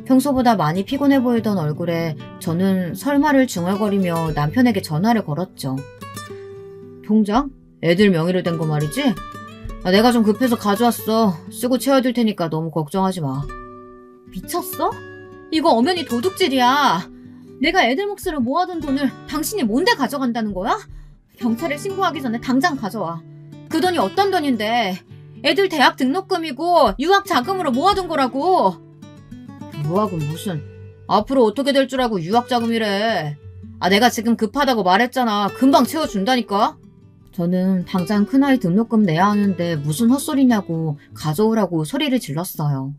평소보다 많이 피곤해 보이던 얼굴에 저는 설마를 중얼거리며 남편에게 전화를 걸었죠. 통장? 애들 명의로 된 거 말이지? 내가 좀 급해서 가져왔어. 쓰고 채워둘 테니까 너무 걱정하지 마. 미쳤어? 이거 엄연히 도둑질이야. 내가 애들 몫으로 모아둔 돈을 당신이 뭔데 가져간다는 거야? 경찰에 신고하기 전에 당장 가져와. 그 돈이 어떤 돈인데? 애들 대학 등록금이고 유학 자금으로 모아둔 거라고. 유학은 무슨. 앞으로 어떻게 될 줄 알고 유학 자금이래. 내가 지금 급하다고 말했잖아. 금방 채워준다니까. 저는 당장 큰아이 등록금 내야 하는데 무슨 헛소리냐고 가져오라고 소리를 질렀어요.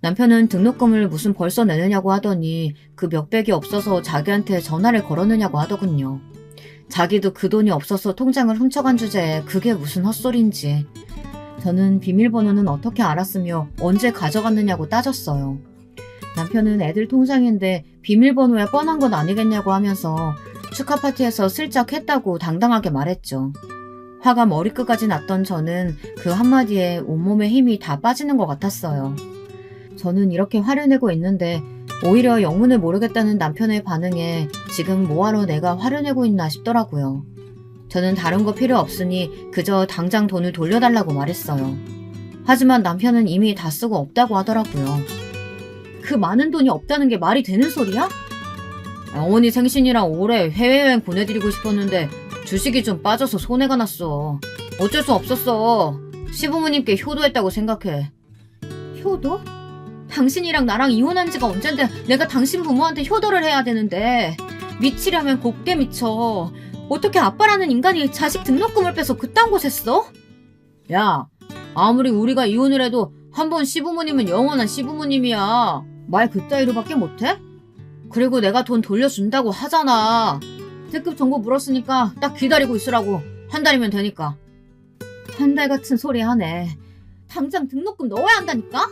남편은 등록금을 무슨 벌써 내느냐고 하더니 그 몇백이 없어서 자기한테 전화를 걸었느냐고 하더군요. 자기도 그 돈이 없어서 통장을 훔쳐간 주제에 그게 무슨 헛소리인지. 저는 비밀번호는 어떻게 알았으며 언제 가져갔느냐고 따졌어요. 남편은 애들 통장인데 비밀번호야 뻔한 건 아니겠냐고 하면서 축하 파티에서 슬쩍 했다고 당당하게 말했죠. 화가 머리끝까지 났던 저는 그 한마디에 온몸에 힘이 다 빠지는 것 같았어요. 저는 이렇게 화를 내고 있는데 오히려 영문을 모르겠다는 남편의 반응에 지금 뭐하러 내가 화를 내고 있나 싶더라고요. 저는 다른 거 필요 없으니 그저 당장 돈을 돌려달라고 말했어요. 하지만 남편은 이미 다 쓰고 없다고 하더라고요. 그 많은 돈이 없다는 게 말이 되는 소리야? 어머니 생신이랑 올해 해외여행 보내드리고 싶었는데 주식이 좀 빠져서 손해가 났어. 어쩔 수 없었어. 시부모님께 효도했다고 생각해. 효도? 당신이랑 나랑 이혼한 지가 언젠데 내가 당신 부모한테 효도를 해야 되는데 미치려면 곱게 미쳐. 어떻게 아빠라는 인간이 자식 등록금을 빼서 그딴 곳에 써? 야, 아무리 우리가 이혼을 해도 한 번 시부모님은 영원한 시부모님이야. 말 그따위로밖에 못해? 그리고 내가 돈 돌려준다고 하잖아. 특급 정보 물었으니까 딱 기다리고 있으라고. 한 달이면 되니까. 한 달 같은 소리 하네. 당장 등록금 넣어야 한다니까?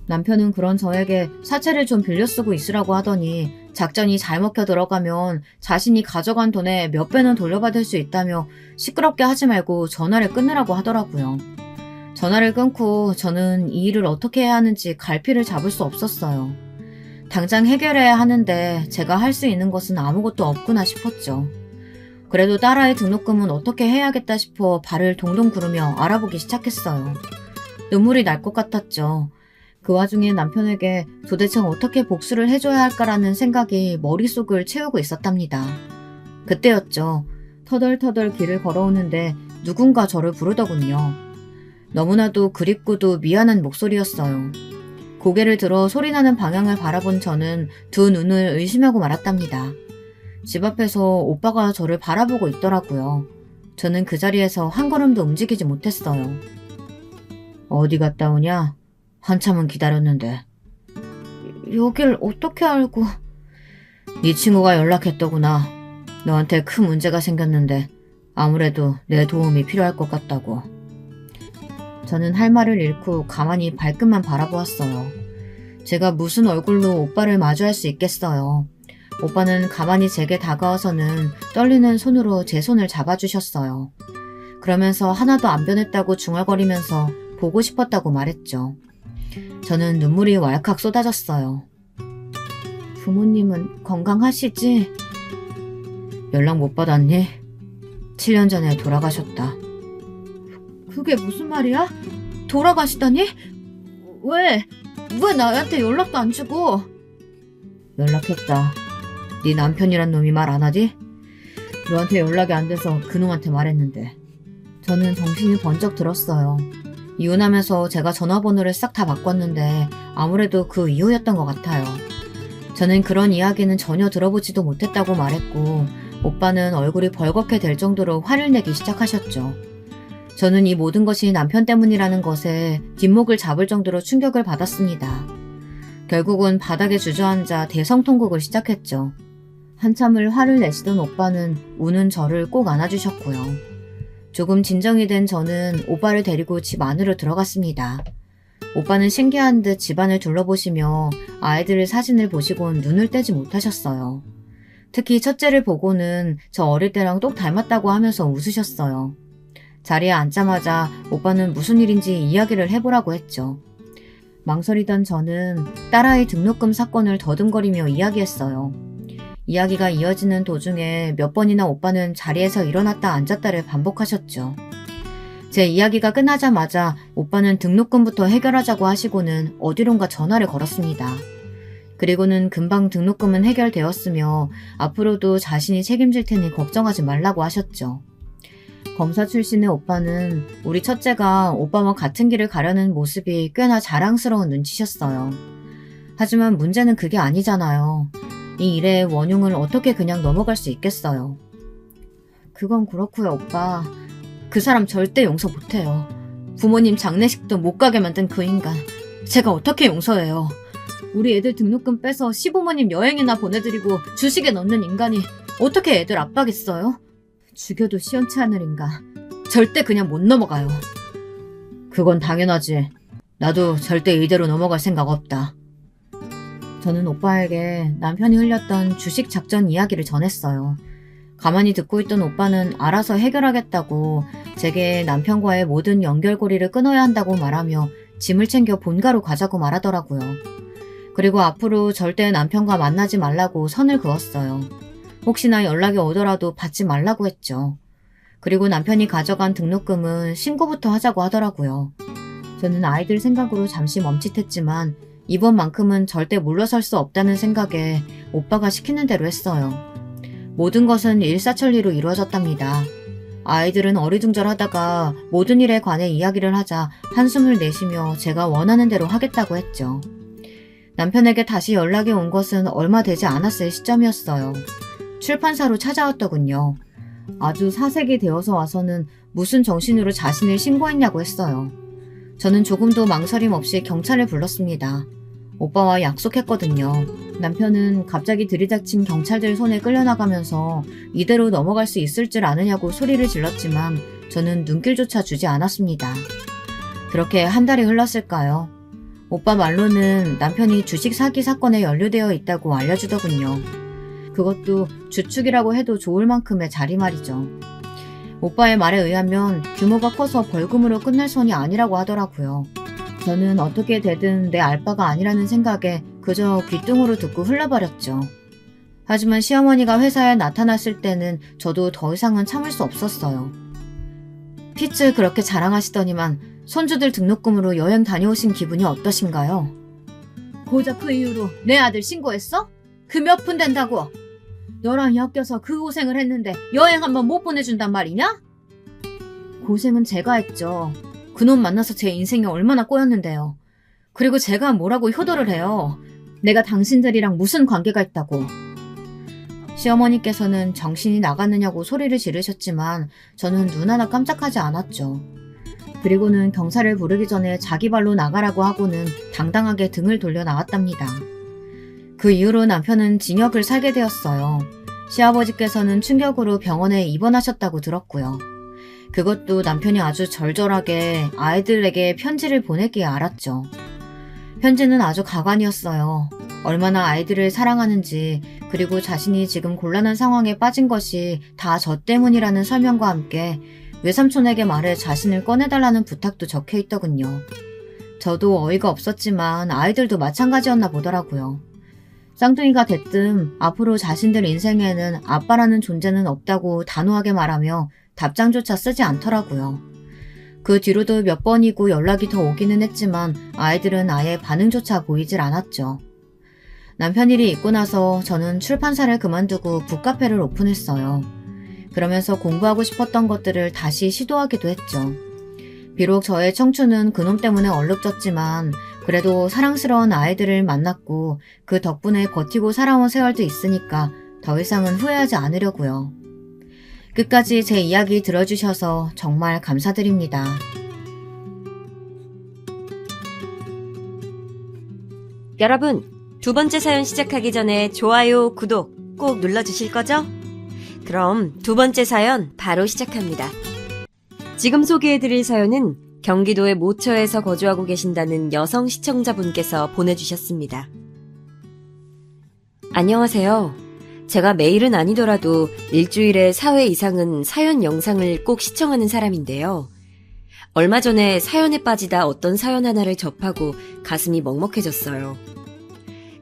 남편은 그런 저에게 사채를 좀 빌려 쓰고 있으라고 하더니 작전이 잘 먹혀 들어가면 자신이 가져간 돈의 몇 배는 돌려받을 수 있다며 시끄럽게 하지 말고 전화를 끊으라고 하더라고요. 전화를 끊고 저는 이 일을 어떻게 해야 하는지 갈피를 잡을 수 없었어요. 당장 해결해야 하는데 제가 할 수 있는 것은 아무것도 없구나 싶었죠. 그래도 딸아이 등록금은 어떻게 해야겠다 싶어 발을 동동 구르며 알아보기 시작했어요. 눈물이 날 것 같았죠. 그 와중에 남편에게 도대체 어떻게 복수를 해줘야 할까라는 생각이 머릿속을 채우고 있었답니다. 그때였죠. 터덜터덜 길을 걸어오는데 누군가 저를 부르더군요. 너무나도 그립고도 미안한 목소리였어요. 고개를 들어 소리나는 방향을 바라본 저는 두 눈을 의심하고 말았답니다. 집 앞에서 오빠가 저를 바라보고 있더라고요. 저는 그 자리에서 한 걸음도 움직이지 못했어요. 어디 갔다 오냐? 한참은 기다렸는데. 여길 어떻게 알고? 네 친구가 연락했더구나. 너한테 큰 문제가 생겼는데 아무래도 내 도움이 필요할 것 같다고. 저는 할 말을 잃고 가만히 발끝만 바라보았어요. 제가 무슨 얼굴로 오빠를 마주할 수 있겠어요. 오빠는 가만히 제게 다가와서는 떨리는 손으로 제 손을 잡아주셨어요. 그러면서 하나도 안 변했다고 중얼거리면서 보고 싶었다고 말했죠. 저는 눈물이 왈칵 쏟아졌어요. 부모님은 건강하시지? 연락 못 받았니? 7년 전에 돌아가셨다. 그게 무슨 말이야? 돌아가시다니? 왜 나한테 연락도 안 주고? 연락했다. 네 남편이란 놈이 말 안 하지? 너한테 연락이 안 돼서 그놈한테 말했는데. 저는 정신이 번쩍 들었어요. 이혼하면서 제가 전화번호를 싹 다 바꿨는데 아무래도 그 이유였던 것 같아요. 저는 그런 이야기는 전혀 들어보지도 못했다고 말했고 오빠는 얼굴이 벌겋게 될 정도로 화를 내기 시작하셨죠. 저는 이 모든 것이 남편 때문이라는 것에 뒷목을 잡을 정도로 충격을 받았습니다. 결국은 바닥에 주저앉아 대성통곡을 시작했죠. 한참을 화를 내시던 오빠는 우는 저를 꼭 안아주셨고요. 조금 진정이 된 저는 오빠를 데리고 집 안으로 들어갔습니다. 오빠는 신기한 듯 집안을 둘러보시며 아이들의 사진을 보시곤 눈을 떼지 못하셨어요. 특히 첫째를 보고는 저 어릴 때랑 똑 닮았다고 하면서 웃으셨어요. 자리에 앉자마자 오빠는 무슨 일인지 이야기를 해보라고 했죠. 망설이던 저는 딸아이 등록금 사건을 더듬거리며 이야기했어요. 이야기가 이어지는 도중에 몇 번이나 오빠는 자리에서 일어났다 앉았다를 반복하셨죠. 제 이야기가 끝나자마자 오빠는 등록금부터 해결하자고 하시고는 어디론가 전화를 걸었습니다. 그리고는 금방 등록금은 해결되었으며 앞으로도 자신이 책임질 테니 걱정하지 말라고 하셨죠. 검사 출신의 오빠는 우리 첫째가 오빠와 같은 길을 가려는 모습이 꽤나 자랑스러운 눈치셨어요. 하지만 문제는 그게 아니잖아요. 이 일의 원흉을 어떻게 그냥 넘어갈 수 있겠어요. 그건 그렇고요, 오빠. 그 사람 절대 용서 못해요. 부모님 장례식도 못 가게 만든 그 인간. 제가 어떻게 용서해요. 우리 애들 등록금 빼서 시부모님 여행이나 보내드리고 주식에 넣는 인간이 어떻게 애들 아빠겠어요? 죽여도 시원치 않을 인간. 절대 그냥 못 넘어가요. 그건 당연하지. 나도 절대 이대로 넘어갈 생각 없다. 저는 오빠에게 남편이 흘렸던 주식 작전 이야기를 전했어요. 가만히 듣고 있던 오빠는 알아서 해결하겠다고 제게 남편과의 모든 연결고리를 끊어야 한다고 말하며 짐을 챙겨 본가로 가자고 말하더라고요. 그리고 앞으로 절대 남편과 만나지 말라고 선을 그었어요. 혹시나 연락이 오더라도 받지 말라고 했죠. 그리고 남편이 가져간 등록금은 신고부터 하자고 하더라고요. 저는 아이들 생각으로 잠시 멈칫했지만 이번만큼은 절대 물러설 수 없다는 생각에 오빠가 시키는 대로 했어요. 모든 것은 일사천리로 이루어졌답니다. 아이들은 어리둥절하다가 모든 일에 관해 이야기를 하자 한숨을 내쉬며 제가 원하는 대로 하겠다고 했죠. 남편에게 다시 연락이 온 것은 얼마 되지 않았을 시점이었어요. 출판사로 찾아왔더군요. 아주 사색이 되어서 와서는 무슨 정신으로 자신을 신고했냐고 했어요. 저는 조금도 망설임 없이 경찰을 불렀습니다. 오빠와 약속했거든요. 남편은 갑자기 들이닥친 경찰들 손에 끌려나가면서 이대로 넘어갈 수 있을 줄 아느냐고 소리를 질렀지만 저는 눈길조차 주지 않았습니다. 그렇게 한 달이 흘렀을까요? 오빠 말로는 남편이 주식 사기 사건에 연루되어 있다고 알려주더군요. 그것도 주축이라고 해도 좋을 만큼의 자리 말이죠. 오빠의 말에 의하면 규모가 커서 벌금으로 끝날 선이 아니라고 하더라고요. 저는 어떻게 되든 내 알바가 아니라는 생각에 그저 귓등으로 듣고 흘러버렸죠. 하지만 시어머니가 회사에 나타났을 때는 저도 더 이상은 참을 수 없었어요. 핏줄 그렇게 자랑하시더니만 손주들 등록금으로 여행 다녀오신 기분이 어떠신가요? 고작 그 이유로 내 아들 신고했어? 그 몇 푼 된다고? 너랑 엮여서 그 고생을 했는데 여행 한번 못 보내준단 말이냐? 고생은 제가 했죠. 그놈 만나서 제 인생이 얼마나 꼬였는데요. 그리고 제가 뭐라고 효도를 해요. 내가 당신들이랑 무슨 관계가 있다고. 시어머니께서는 정신이 나갔느냐고 소리를 지르셨지만 저는 눈 하나 깜짝하지 않았죠. 그리고는 경찰을 부르기 전에 자기 발로 나가라고 하고는 당당하게 등을 돌려 나왔답니다. 그 이후로 남편은 징역을 살게 되었어요. 시아버지께서는 충격으로 병원에 입원하셨다고 들었고요. 그것도 남편이 아주 절절하게 아이들에게 편지를 보냈기에 알았죠. 편지는 아주 가관이었어요. 얼마나 아이들을 사랑하는지, 그리고 자신이 지금 곤란한 상황에 빠진 것이 다 저 때문이라는 설명과 함께 외삼촌에게 말해 자신을 꺼내달라는 부탁도 적혀있더군요. 저도 어이가 없었지만 아이들도 마찬가지였나 보더라고요. 쌍둥이가 됐든 앞으로 자신들 인생에는 아빠라는 존재는 없다고 단호하게 말하며 답장조차 쓰지 않더라고요. 그 뒤로도 몇 번이고 연락이 더 오기는 했지만 아이들은 아예 반응조차 보이질 않았죠. 남편 일이 있고 나서 저는 출판사를 그만두고 북카페를 오픈했어요. 그러면서 공부하고 싶었던 것들을 다시 시도하기도 했죠. 비록 저의 청춘은 그놈 때문에 얼룩졌지만 그래도 사랑스러운 아이들을 만났고 그 덕분에 버티고 살아온 세월도 있으니까 더 이상은 후회하지 않으려고요. 끝까지 제 이야기 들어주셔서 정말 감사드립니다. 여러분, 두 번째 사연 시작하기 전에 좋아요, 구독 꼭 눌러주실 거죠? 그럼 두 번째 사연 바로 시작합니다. 지금 소개해드릴 사연은 경기도의 모처에서 거주하고 계신다는 여성 시청자분께서 보내주셨습니다. 안녕하세요. 제가 매일은 아니더라도 일주일에 4회 이상은 사연 영상을 꼭 시청하는 사람인데요. 얼마 전에 사연에 빠지다 어떤 사연 하나를 접하고 가슴이 먹먹해졌어요.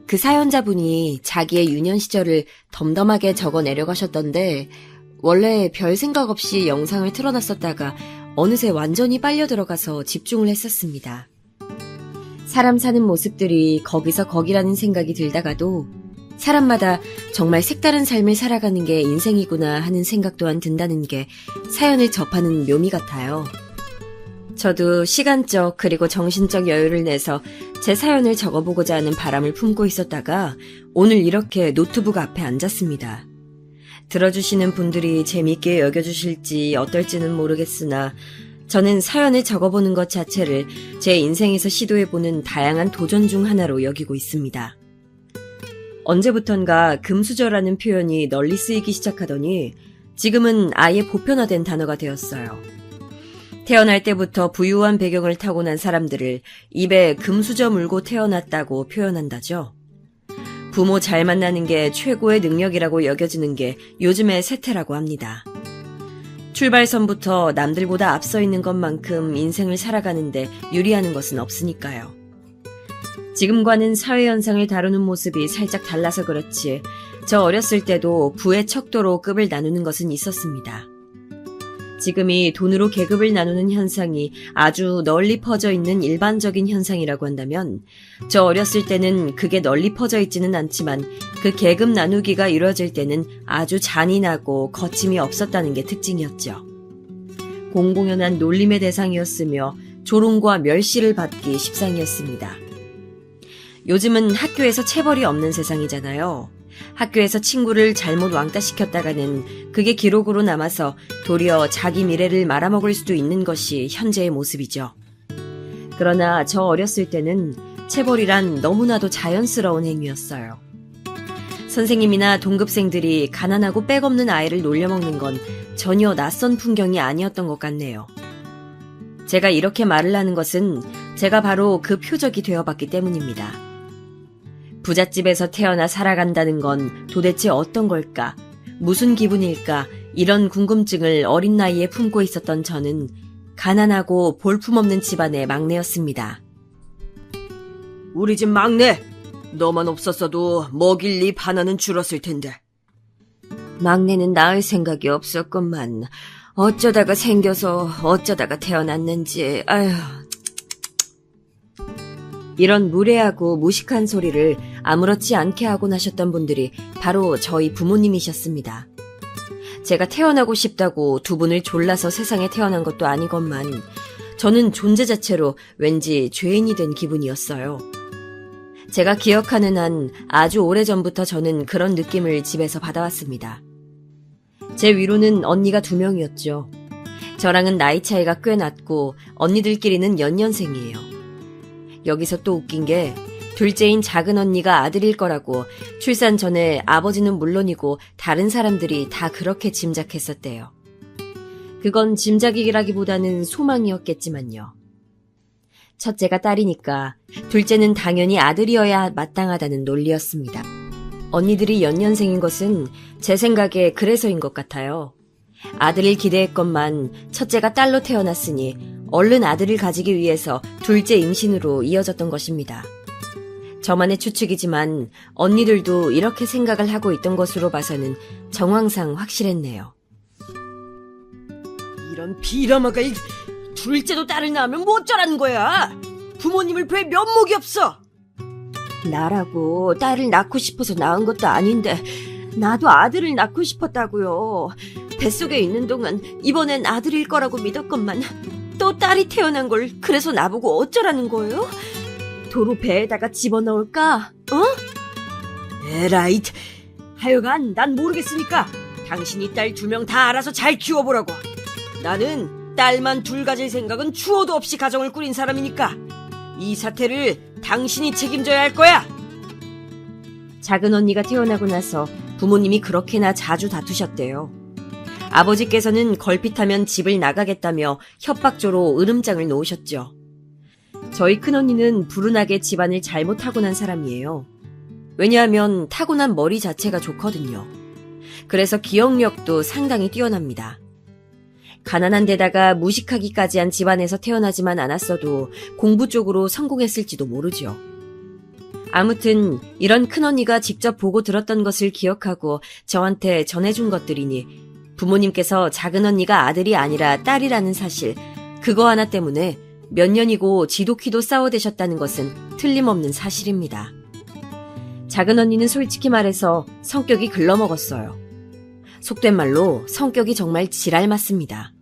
그 사연자분이 자기의 유년 시절을 덤덤하게 적어내려 가셨던데 원래 별 생각 없이 영상을 틀어놨었다가 어느새 완전히 빨려 들어가서 집중을 했었습니다. 사람 사는 모습들이 거기서 거기라는 생각이 들다가도 사람마다 정말 색다른 삶을 살아가는 게 인생이구나 하는 생각 또한 든다는 게 사연을 접하는 묘미 같아요. 저도 시간적 그리고 정신적 여유를 내서 제 사연을 적어보고자 하는 바람을 품고 있었다가 오늘 이렇게 노트북 앞에 앉았습니다. 들어주시는 분들이 재미있게 여겨주실지 어떨지는 모르겠으나 저는 사연을 적어보는 것 자체를 제 인생에서 시도해보는 다양한 도전 중 하나로 여기고 있습니다. 언제부턴가 금수저라는 표현이 널리 쓰이기 시작하더니 지금은 아예 보편화된 단어가 되었어요. 태어날 때부터 부유한 배경을 타고난 사람들을 입에 금수저 물고 태어났다고 표현한다죠. 부모 잘 만나는 게 최고의 능력이라고 여겨지는 게 요즘의 세태라고 합니다. 출발선부터 남들보다 앞서 있는 것만큼 인생을 살아가는데 유리하는 것은 없으니까요. 지금과는 사회현상을 다루는 모습이 살짝 달라서 그렇지 저 어렸을 때도 부의 척도로 급을 나누는 것은 있었습니다. 지금이 돈으로 계급을 나누는 현상이 아주 널리 퍼져 있는 일반적인 현상이라고 한다면 저 어렸을 때는 그게 널리 퍼져 있지는 않지만 그 계급 나누기가 이루어질 때는 아주 잔인하고 거침이 없었다는 게 특징이었죠. 공공연한 놀림의 대상이었으며 조롱과 멸시를 받기 십상이었습니다. 요즘은 학교에서 체벌이 없는 세상이잖아요. 학교에서 친구를 잘못 왕따시켰다가는 그게 기록으로 남아서 도리어 자기 미래를 말아먹을 수도 있는 것이 현재의 모습이죠. 그러나 저 어렸을 때는 체벌이란 너무나도 자연스러운 행위였어요. 선생님이나 동급생들이 가난하고 빽없는 아이를 놀려먹는 건 전혀 낯선 풍경이 아니었던 것 같네요. 제가 이렇게 말을 하는 것은 제가 바로 그 표적이 되어봤기 때문입니다. 부잣집에서 태어나 살아간다는 건 도대체 어떤 걸까? 무슨 기분일까? 이런 궁금증을 어린 나이에 품고 있었던 저는 가난하고 볼품없는 집안의 막내였습니다. 우리 집 막내, 너만 없었어도 먹일 잎 하나는 줄었을 텐데. 막내는 낳을 생각이 없었건만 어쩌다가 생겨서 어쩌다가 태어났는지 아휴. 이런 무례하고 무식한 소리를 아무렇지 않게 하고 나셨던 분들이 바로 저희 부모님이셨습니다. 제가 태어나고 싶다고 두 분을 졸라서 세상에 태어난 것도 아니건만 저는 존재 자체로 왠지 죄인이 된 기분이었어요. 제가 기억하는 한 아주 오래전부터 저는 그런 느낌을 집에서 받아왔습니다. 제 위로는 언니가 2명이었죠. 저랑은 나이 차이가 꽤 났고 언니들끼리는 연년생이에요. 여기서 또 웃긴 게 둘째인 작은 언니가 아들일 거라고 출산 전에 아버지는 물론이고 다른 사람들이 다 그렇게 짐작했었대요. 그건 짐작이라기보다는 소망이었겠지만요. 첫째가 딸이니까 둘째는 당연히 아들이어야 마땅하다는 논리였습니다. 언니들이 연년생인 것은 제 생각에 그래서인 것 같아요. 아들을 기대했건만 첫째가 딸로 태어났으니 얼른 아들을 가지기 위해서 둘째 임신으로 이어졌던 것입니다. 저만의 추측이지만 언니들도 이렇게 생각을 하고 있던 것으로 봐서는 정황상 확실했네요. 이런 비람아가 둘째도 딸을 낳으면 뭐 어쩌라는 거야? 부모님을 뵐 면목이 없어. 나라고 딸을 낳고 싶어서 낳은 것도 아닌데 나도 아들을 낳고 싶었다고요. 뱃속에 있는 동안 이번엔 아들일 거라고 믿었건만 또 딸이 태어난 걸 그래서 나보고 어쩌라는 거예요? 도로 배에다가 집어넣을까? 에라이, 하여간 난 모르겠으니까 당신이 딸 2명 다 알아서 잘 키워보라고. 나는 딸만 2 가질 생각은 추호도 없이 가정을 꾸린 사람이니까 이 사태를 당신이 책임져야 할 거야. 작은 언니가 태어나고 나서 부모님이 그렇게나 자주 다투셨대요. 아버지께서는 걸핏하면 집을 나가겠다며 협박조로 으름장을 놓으셨죠. 저희 큰언니는 불운하게 집안을 잘못 타고난 사람이에요. 왜냐하면 타고난 머리 자체가 좋거든요. 그래서 기억력도 상당히 뛰어납니다. 가난한 데다가 무식하기까지 한 집안에서 태어나지만 않았어도 공부 쪽으로 성공했을지도 모르죠. 아무튼 이런 큰언니가 직접 보고 들었던 것을 기억하고 저한테 전해준 것들이니 부모님께서 작은 언니가 아들이 아니라 딸이라는 사실, 그거 하나 때문에 몇 년이고 지독히도 싸워대셨다는 것은 틀림없는 사실입니다. 작은 언니는 솔직히 말해서 성격이 글러먹었어요. 속된 말로 성격이 정말 지랄 맞습니다.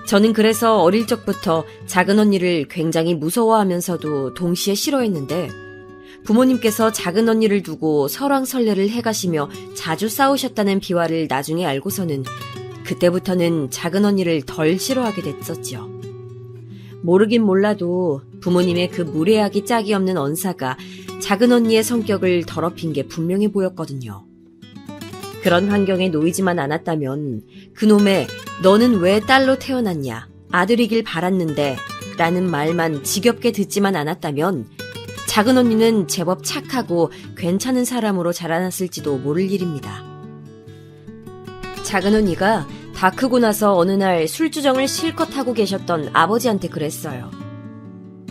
저는 그래서 어릴 적부터 작은 언니를 굉장히 무서워하면서도 동시에 싫어했는데 부모님께서 작은 언니를 두고 설왕설래를 해가시며 자주 싸우셨다는 비화를 나중에 알고서는 그때부터는 작은 언니를 덜 싫어하게 됐었죠. 모르긴 몰라도 부모님의 그 무례하기 짝이 없는 언사가 작은 언니의 성격을 더럽힌 게 분명해 보였거든요. 그런 환경에 놓이지만 않았다면 그놈의 너는 왜 딸로 태어났냐, 아들이길 바랐는데 라는 말만 지겹게 듣지만 않았다면 작은 언니는 제법 착하고 괜찮은 사람으로 자라났을지도 모를 일입니다. 작은 언니가 다 크고 나서 어느 날 술주정을 실컷 하고 계셨던 아버지한테 그랬어요.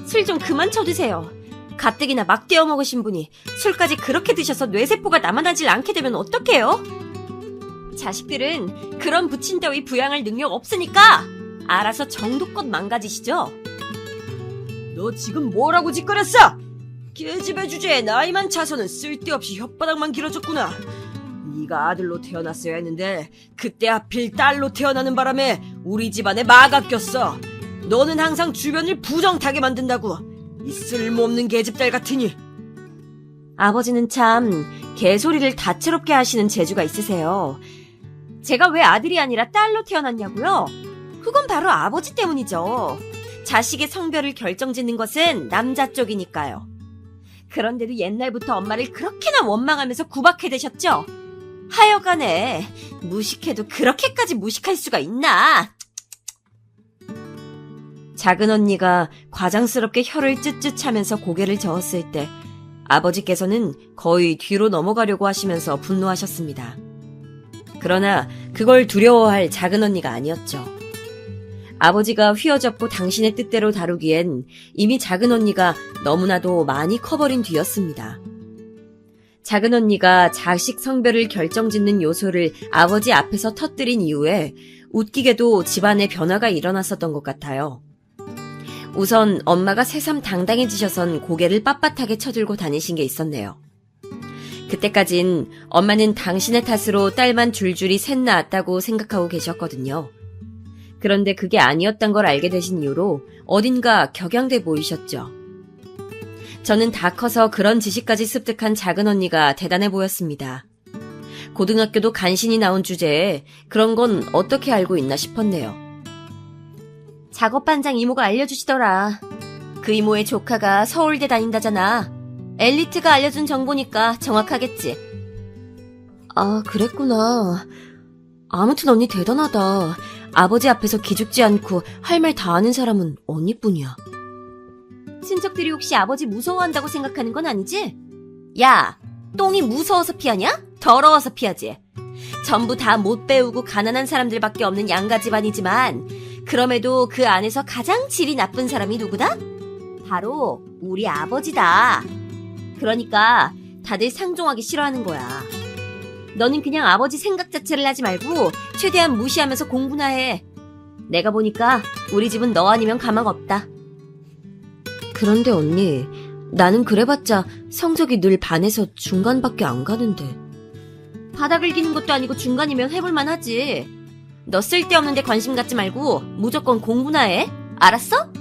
술 좀 그만 쳐드세요. 가뜩이나 막 떼어 먹으신 분이 술까지 그렇게 드셔서 뇌세포가 남아나질 않게 되면 어떡해요? 자식들은 그런 부친 따위 부양할 능력 없으니까 알아서 정도껏 망가지시죠. 너 지금 뭐라고 짓거렸어? 계집애 주제에 나이만 차서는 쓸데없이 혓바닥만 길어졌구나. 네가 아들로 태어났어야 했는데 그때 하필 딸로 태어나는 바람에 우리 집안에 마가 꼈어. 너는 항상 주변을 부정타게 만든다고. 이 쓸모없는 계집딸 같으니. 아버지는 참 개소리를 다채롭게 하시는 재주가 있으세요. 제가 왜 아들이 아니라 딸로 태어났냐고요? 그건 바로 아버지 때문이죠. 자식의 성별을 결정짓는 것은 남자 쪽이니까요. 그런데도 옛날부터 엄마를 그렇게나 원망하면서 구박해대셨죠? 하여간에 무식해도 그렇게까지 무식할 수가 있나? 작은 언니가 과장스럽게 혀를 쯧쯧 차면서 고개를 저었을 때 아버지께서는 거의 뒤로 넘어가려고 하시면서 분노하셨습니다. 그러나 그걸 두려워할 작은 언니가 아니었죠. 아버지가 휘어잡고 당신의 뜻대로 다루기엔 이미 작은 언니가 너무나도 많이 커버린 뒤였습니다. 작은 언니가 자식 성별을 결정짓는 요소를 아버지 앞에서 터뜨린 이후에 웃기게도 집안에 변화가 일어났었던 것 같아요. 우선 엄마가 새삼 당당해지셔선 고개를 빳빳하게 쳐들고 다니신 게 있었네요. 그때까진 엄마는 당신의 탓으로 딸만 줄줄이 셋 낳았다고 생각하고 계셨거든요. 그런데 그게 아니었던 걸 알게 되신 이후로 어딘가 격양돼 보이셨죠. 저는 다 커서 그런 지식까지 습득한 작은 언니가 대단해 보였습니다. 고등학교도 간신히 나온 주제에 그런 건 어떻게 알고 있나 싶었네요. 작업반장 이모가 알려주시더라. 그 이모의 조카가 서울대 다닌다잖아. 엘리트가 알려준 정보니까 정확하겠지. 아, 그랬구나. 아무튼 언니 대단하다. 아버지 앞에서 기죽지 않고 할 말 다 아는 사람은 언니뿐이야. 친척들이 혹시 아버지 무서워한다고 생각하는 건 아니지? 야, 똥이 무서워서 피하냐? 더러워서 피하지. 전부 다 못 배우고 가난한 사람들밖에 없는 양가 집안이지만 그럼에도 그 안에서 가장 질이 나쁜 사람이 누구다? 바로 우리 아버지다. 그러니까 다들 상종하기 싫어하는 거야. 너는 그냥 아버지 생각 자체를 하지 말고 최대한 무시하면서 공부나 해. 내가 보니까 우리 집은 너 아니면 가망 없다. 그런데 언니, 나는 그래봤자 성적이 늘 반에서 중간밖에 안 가는데. 바닥을 기는 것도 아니고 중간이면 해볼만 하지. 너 쓸데없는 데 관심 갖지 말고 무조건 공부나 해. 알았어?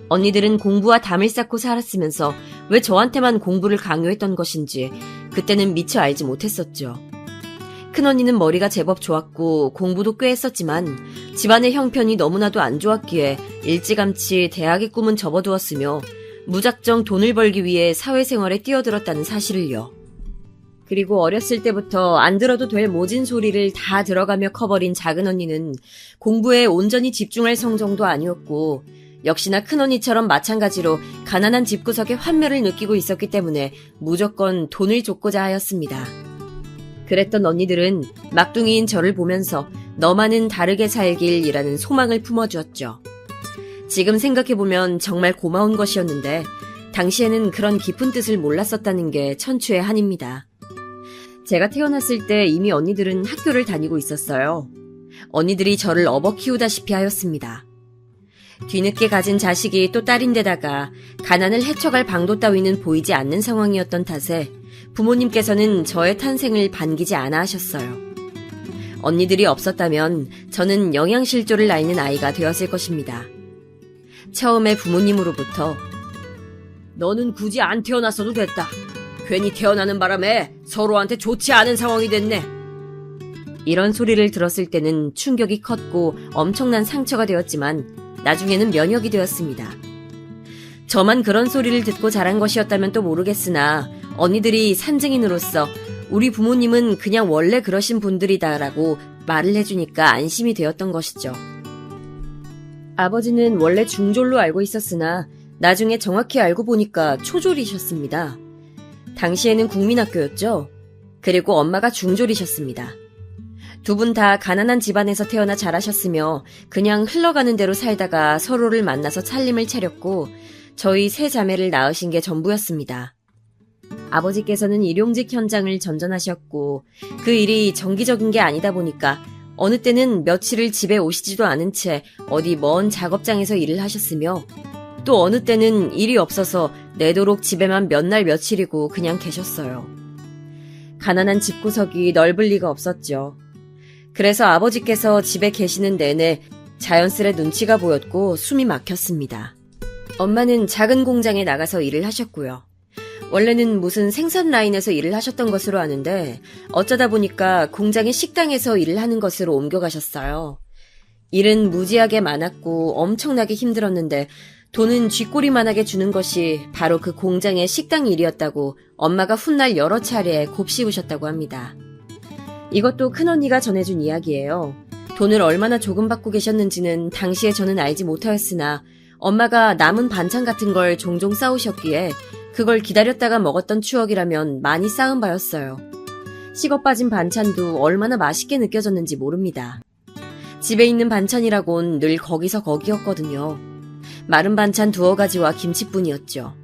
언니들은 공부와 담을 쌓고 살았으면서 왜 저한테만 공부를 강요했던 것인지 그때는 미처 알지 못했었죠. 큰언니는 머리가 제법 좋았고 공부도 꽤 했었지만 집안의 형편이 너무나도 안 좋았기에 일찌감치 대학의 꿈은 접어두었으며 무작정 돈을 벌기 위해 사회생활에 뛰어들었다는 사실을요. 그리고 어렸을 때부터 안 들어도 될 모진 소리를 다 들어가며 커버린 작은 언니는 공부에 온전히 집중할 성정도 아니었고 역시나 큰언니처럼 마찬가지로 가난한 집구석의 환멸을 느끼고 있었기 때문에 무조건 돈을 쫓고자 하였습니다. 그랬던 언니들은 막둥이인 저를 보면서 너만은 다르게 살길이라는 소망을 품어주었죠. 지금 생각해보면 정말 고마운 것이었는데 당시에는 그런 깊은 뜻을 몰랐었다는 게 천추의 한입니다. 제가 태어났을 때 이미 언니들은 학교를 다니고 있었어요. 언니들이 저를 업어 키우다시피 하였습니다. 뒤늦게 가진 자식이 또 딸인데다가 가난을 헤쳐갈 방도 따위는 보이지 않는 상황이었던 탓에 부모님께서는 저의 탄생을 반기지 않아 하셨어요. 언니들이 없었다면 저는 영양실조를 앓는 아이가 되었을 것입니다. 처음에 부모님으로부터 너는 굳이 안 태어났어도 됐다. 괜히 태어나는 바람에 서로한테 좋지 않은 상황이 됐네. 이런 소리를 들었을 때는 충격이 컸고 엄청난 상처가 되었지만 나중에는 면역이 되었습니다. 저만 그런 소리를 듣고 자란 것이었다면 또 모르겠으나 언니들이 산증인으로서 우리 부모님은 그냥 원래 그러신 분들이다라고 말을 해주니까 안심이 되었던 것이죠. 아버지는 원래 중졸로 알고 있었으나 나중에 정확히 알고 보니까 초졸이셨습니다. 당시에는 국민학교였죠. 그리고 엄마가 중졸이셨습니다. 두 분 다 가난한 집안에서 태어나 자라셨으며 그냥 흘러가는 대로 살다가 서로를 만나서 살림을 차렸고 저희 세 자매를 낳으신 게 전부였습니다. 아버지께서는 일용직 현장을 전전하셨고 그 일이 정기적인 게 아니다 보니까 어느 때는 며칠을 집에 오시지도 않은 채 어디 먼 작업장에서 일을 하셨으며 또 어느 때는 일이 없어서 내도록 집에만 몇 날 며칠이고 그냥 계셨어요. 가난한 집구석이 넓을 리가 없었죠. 그래서 아버지께서 집에 계시는 내내 자연스레 눈치가 보였고 숨이 막혔습니다. 엄마는 작은 공장에 나가서 일을 하셨고요. 원래는 무슨 생산 라인에서 일을 하셨던 것으로 아는데 어쩌다 보니까 공장의 식당에서 일을 하는 것으로 옮겨가셨어요. 일은 무지하게 많았고 엄청나게 힘들었는데 돈은 쥐꼬리만하게 주는 것이 바로 그 공장의 식당 일이었다고 엄마가 훗날 여러 차례 곱씹으셨다고 합니다. 이것도 큰언니가 전해준 이야기예요. 돈을 얼마나 조금 받고 계셨는지는 당시에 저는 알지 못하였으나 엄마가 남은 반찬 같은 걸 종종 싸우셨기에 그걸 기다렸다가 먹었던 추억이라면 많이 쌓은 바였어요. 식어 빠진 반찬도 얼마나 맛있게 느껴졌는지 모릅니다. 집에 있는 반찬이라곤 늘 거기서 거기였거든요. 마른 반찬 두어 가지와 김치뿐이었죠.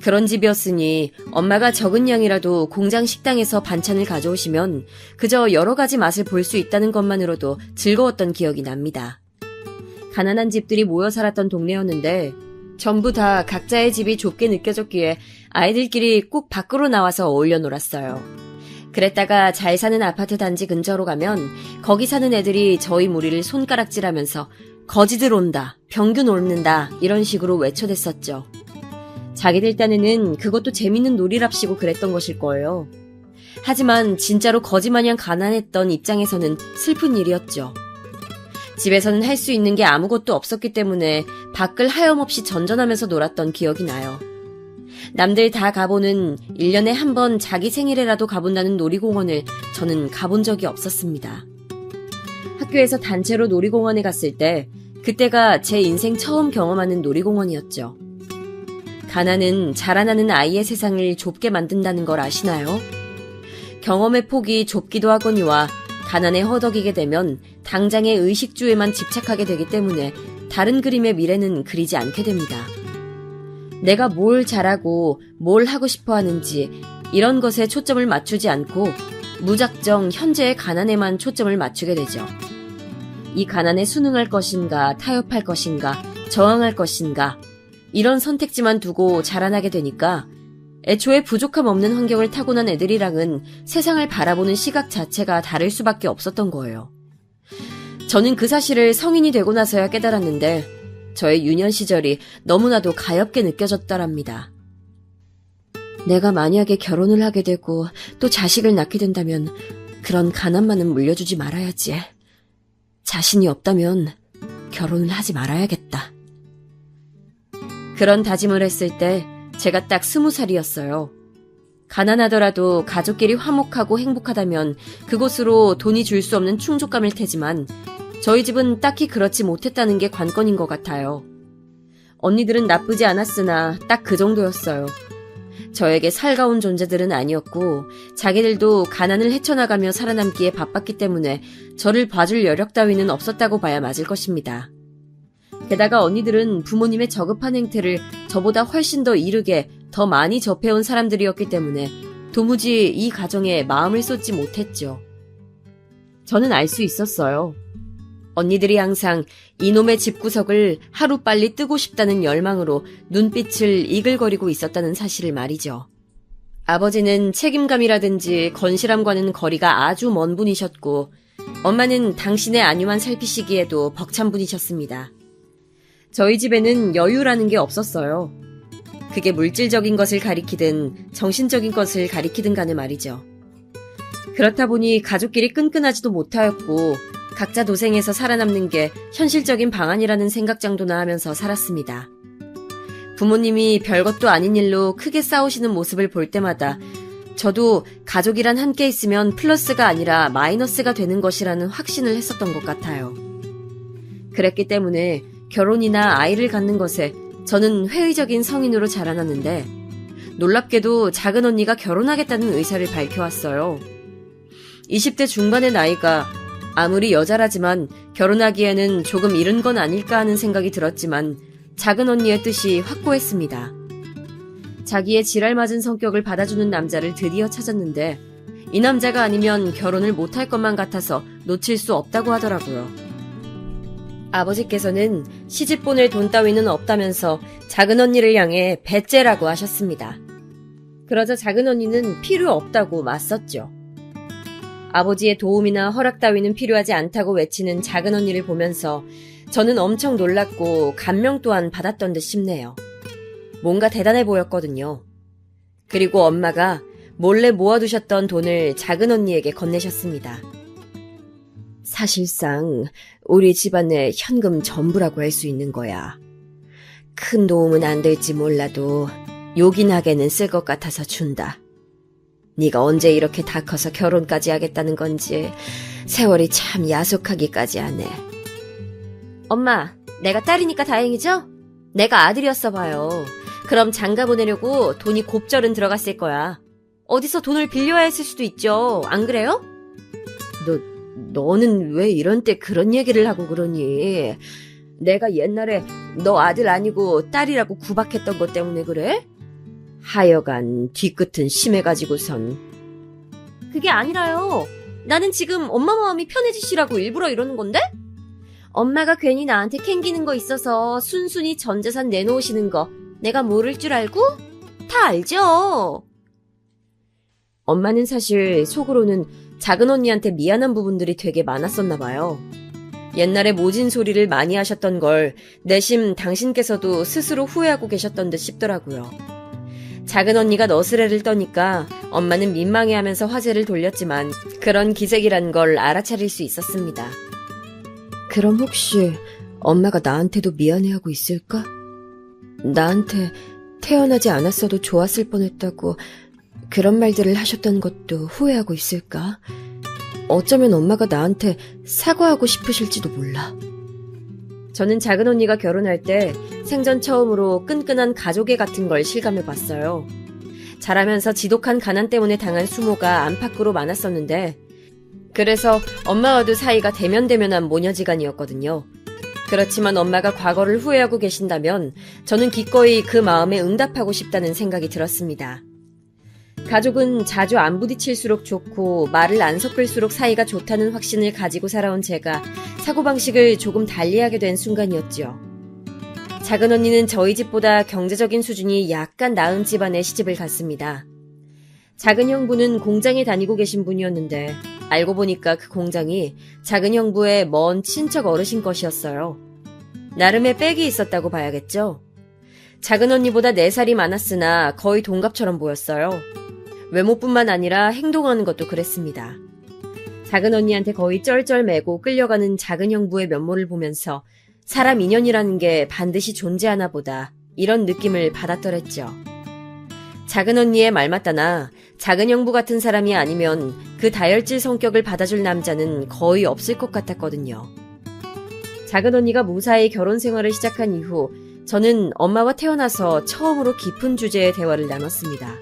그런 집이었으니 엄마가 적은 양이라도 공장 식당에서 반찬을 가져오시면 그저 여러 가지 맛을 볼 수 있다는 것만으로도 즐거웠던 기억이 납니다. 가난한 집들이 모여 살았던 동네였는데 전부 다 각자의 집이 좁게 느껴졌기에 아이들끼리 꼭 밖으로 나와서 어울려 놀았어요. 그랬다가 잘 사는 아파트 단지 근처로 가면 거기 사는 애들이 저희 무리를 손가락질하면서 거지들 온다, 병균 옮는다 이런 식으로 외쳐댔었죠. 자기들 딴에는 그것도 재밌는 놀이랍시고 그랬던 것일 거예요. 하지만 진짜로 거지마냥 가난했던 입장에서는 슬픈 일이었죠. 집에서는 할 수 있는 게 아무것도 없었기 때문에 밖을 하염없이 전전하면서 놀았던 기억이 나요. 남들 다 가보는 1년에 한 번 자기 생일에라도 가본다는 놀이공원을 저는 가본 적이 없었습니다. 학교에서 단체로 놀이공원에 갔을 때 그때가 제 인생 처음 경험하는 놀이공원이었죠. 가난은 자라나는 아이의 세상을 좁게 만든다는 걸 아시나요? 경험의 폭이 좁기도 하거니와 가난에 허덕이게 되면 당장의 의식주에만 집착하게 되기 때문에 다른 그림의 미래는 그리지 않게 됩니다. 내가 뭘 잘하고 뭘 하고 싶어 하는지 이런 것에 초점을 맞추지 않고 무작정 현재의 가난에만 초점을 맞추게 되죠. 이 가난에 순응할 것인가, 타협할 것인가, 저항할 것인가 이런 선택지만 두고 자라나게 되니까 애초에 부족함 없는 환경을 타고난 애들이랑은 세상을 바라보는 시각 자체가 다를 수밖에 없었던 거예요. 저는 그 사실을 성인이 되고 나서야 깨달았는데 저의 유년 시절이 너무나도 가엽게 느껴졌더랍니다. 내가 만약에 결혼을 하게 되고 또 자식을 낳게 된다면 그런 가난만은 물려주지 말아야지. 자신이 없다면 결혼을 하지 말아야겠다. 그런 다짐을 했을 때 제가 딱 20살이었어요. 가난하더라도 가족끼리 화목하고 행복하다면 그곳으로 돈이 줄 수 없는 충족감일 테지만 저희 집은 딱히 그렇지 못했다는 게 관건인 것 같아요. 언니들은 나쁘지 않았으나 딱 그 정도였어요. 저에게 살가운 존재들은 아니었고 자기들도 가난을 헤쳐나가며 살아남기에 바빴기 때문에 저를 봐줄 여력 따위는 없었다고 봐야 맞을 것입니다. 게다가 언니들은 부모님의 저급한 행태를 저보다 훨씬 더 이르게 더 많이 접해온 사람들이었기 때문에 도무지 이 가정에 마음을 쏟지 못했죠. 저는 알 수 있었어요. 언니들이 항상 이놈의 집구석을 하루빨리 뜨고 싶다는 열망으로 눈빛을 이글거리고 있었다는 사실을 말이죠. 아버지는 책임감이라든지 건실함과는 거리가 아주 먼 분이셨고 엄마는 당신의 안위만 살피시기에도 벅찬 분이셨습니다. 저희 집에는 여유라는 게 없었어요. 그게 물질적인 것을 가리키든 정신적인 것을 가리키든 간에 말이죠. 그렇다 보니 가족끼리 끈끈하지도 못하였고 각자 도생해서 살아남는 게 현실적인 방안이라는 생각 정도나 하면서 살았습니다. 부모님이 별것도 아닌 일로 크게 싸우시는 모습을 볼 때마다 저도 가족이란 함께 있으면 플러스가 아니라 마이너스가 되는 것이라는 확신을 했었던 것 같아요. 그랬기 때문에 결혼이나 아이를 갖는 것에 저는 회의적인 성인으로 자라났는데 놀랍게도 작은 언니가 결혼하겠다는 의사를 밝혀왔어요. 20대 중반의 나이가 아무리 여자라지만 결혼하기에는 조금 이른 건 아닐까 하는 생각이 들었지만 작은 언니의 뜻이 확고했습니다. 자기의 지랄맞은 성격을 받아주는 남자를 드디어 찾았는데 이 남자가 아니면 결혼을 못할 것만 같아서 놓칠 수 없다고 하더라고요. 아버지께서는 시집 보낼 돈 따위는 없다면서 작은 언니를 향해 배째라고 하셨습니다. 그러자 작은 언니는 필요 없다고 맞섰죠. 아버지의 도움이나 허락 따위는 필요하지 않다고 외치는 작은 언니를 보면서 저는 엄청 놀랐고 감명 또한 받았던 듯 싶네요. 뭔가 대단해 보였거든요. 그리고 엄마가 몰래 모아두셨던 돈을 작은 언니에게 건네셨습니다. 사실상 우리 집안의 현금 전부라고 할 수 있는 거야. 큰 도움은 안 될지 몰라도 요긴하게는 쓸 것 같아서 준다. 네가 언제 이렇게 다 커서 결혼까지 하겠다는 건지 세월이 참 야속하기까지 하네. 엄마, 내가 딸이니까 다행이죠? 내가 아들이었어 봐요. 그럼 장가 보내려고 돈이 곱절은 들어갔을 거야. 어디서 돈을 빌려야 했을 수도 있죠. 안 그래요? 너는 왜 이런 때 그런 얘기를 하고 그러니? 내가 옛날에 너 아들 아니고 딸이라고 구박했던 것 때문에 그래? 하여간 뒤끝은 심해가지고선. 그게 아니라요. 나는 지금 엄마 마음이 편해지시라고 일부러 이러는 건데? 엄마가 괜히 나한테 캥기는 거 있어서 순순히 전 재산 내놓으시는 거 내가 모를 줄 알고? 다 알죠? 엄마는 사실 속으로는 작은 언니한테 미안한 부분들이 되게 많았었나 봐요. 옛날에 모진 소리를 많이 하셨던 걸 내심 당신께서도 스스로 후회하고 계셨던 듯 싶더라고요. 작은 언니가 너스레를 떠니까 엄마는 민망해하면서 화제를 돌렸지만 그런 기색이란 걸 알아차릴 수 있었습니다. 그럼 혹시 엄마가 나한테도 미안해하고 있을까? 나한테 태어나지 않았어도 좋았을 뻔했다고 그런 말들을 하셨던 것도 후회하고 있을까? 어쩌면 엄마가 나한테 사과하고 싶으실지도 몰라. 저는 작은 언니가 결혼할 때 생전 처음으로 끈끈한 가족애 같은 걸 실감해봤어요. 자라면서 지독한 가난 때문에 당한 수모가 안팎으로 많았었는데 그래서 엄마와도 사이가 대면대면한 모녀지간이었거든요. 그렇지만 엄마가 과거를 후회하고 계신다면 저는 기꺼이 그 마음에 응답하고 싶다는 생각이 들었습니다. 가족은 자주 안 부딪힐수록 좋고 말을 안 섞을수록 사이가 좋다는 확신을 가지고 살아온 제가 사고방식을 조금 달리하게 된 순간이었죠. 작은 언니는 저희 집보다 경제적인 수준이 약간 나은 집안에 시집을 갔습니다. 작은 형부는 공장에 다니고 계신 분이었는데 알고 보니까 그 공장이 작은 형부의 먼 친척 어르신 것이었어요. 나름의 빽이 있었다고 봐야겠죠. 작은 언니보다 4살이 많았으나 거의 동갑처럼 보였어요. 외모뿐만 아니라 행동하는 것도 그랬습니다. 작은 언니한테 거의 쩔쩔매고 끌려가는 작은 형부의 면모를 보면서 사람 인연이라는 게 반드시 존재하나 보다 이런 느낌을 받았더랬죠. 작은 언니의 말 맞다나 작은 형부 같은 사람이 아니면 그 다혈질 성격을 받아줄 남자는 거의 없을 것 같았거든요. 작은 언니가 무사히 결혼 생활을 시작한 이후 저는 엄마와 태어나서 처음으로 깊은 주제의 대화를 나눴습니다.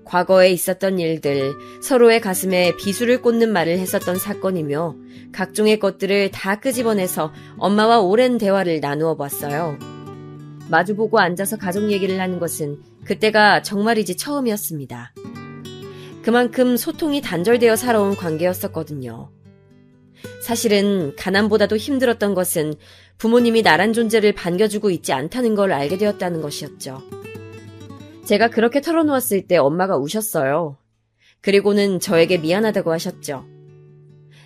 과거에 있었던 일들, 서로의 가슴에 비수를 꽂는 말을 했었던 사건이며 각종의 것들을 다 끄집어내서 엄마와 오랜 대화를 나누어 봤어요. 마주보고 앉아서 가족 얘기를 하는 것은 그때가 정말이지 처음이었습니다. 그만큼 소통이 단절되어 살아온 관계였었거든요. 사실은 가난보다도 힘들었던 것은 부모님이 나란 존재를 반겨주고 있지 않다는 걸 알게 되었다는 것이었죠. 제가 그렇게 털어놓았을 때 엄마가 우셨어요. 그리고는 저에게 미안하다고 하셨죠.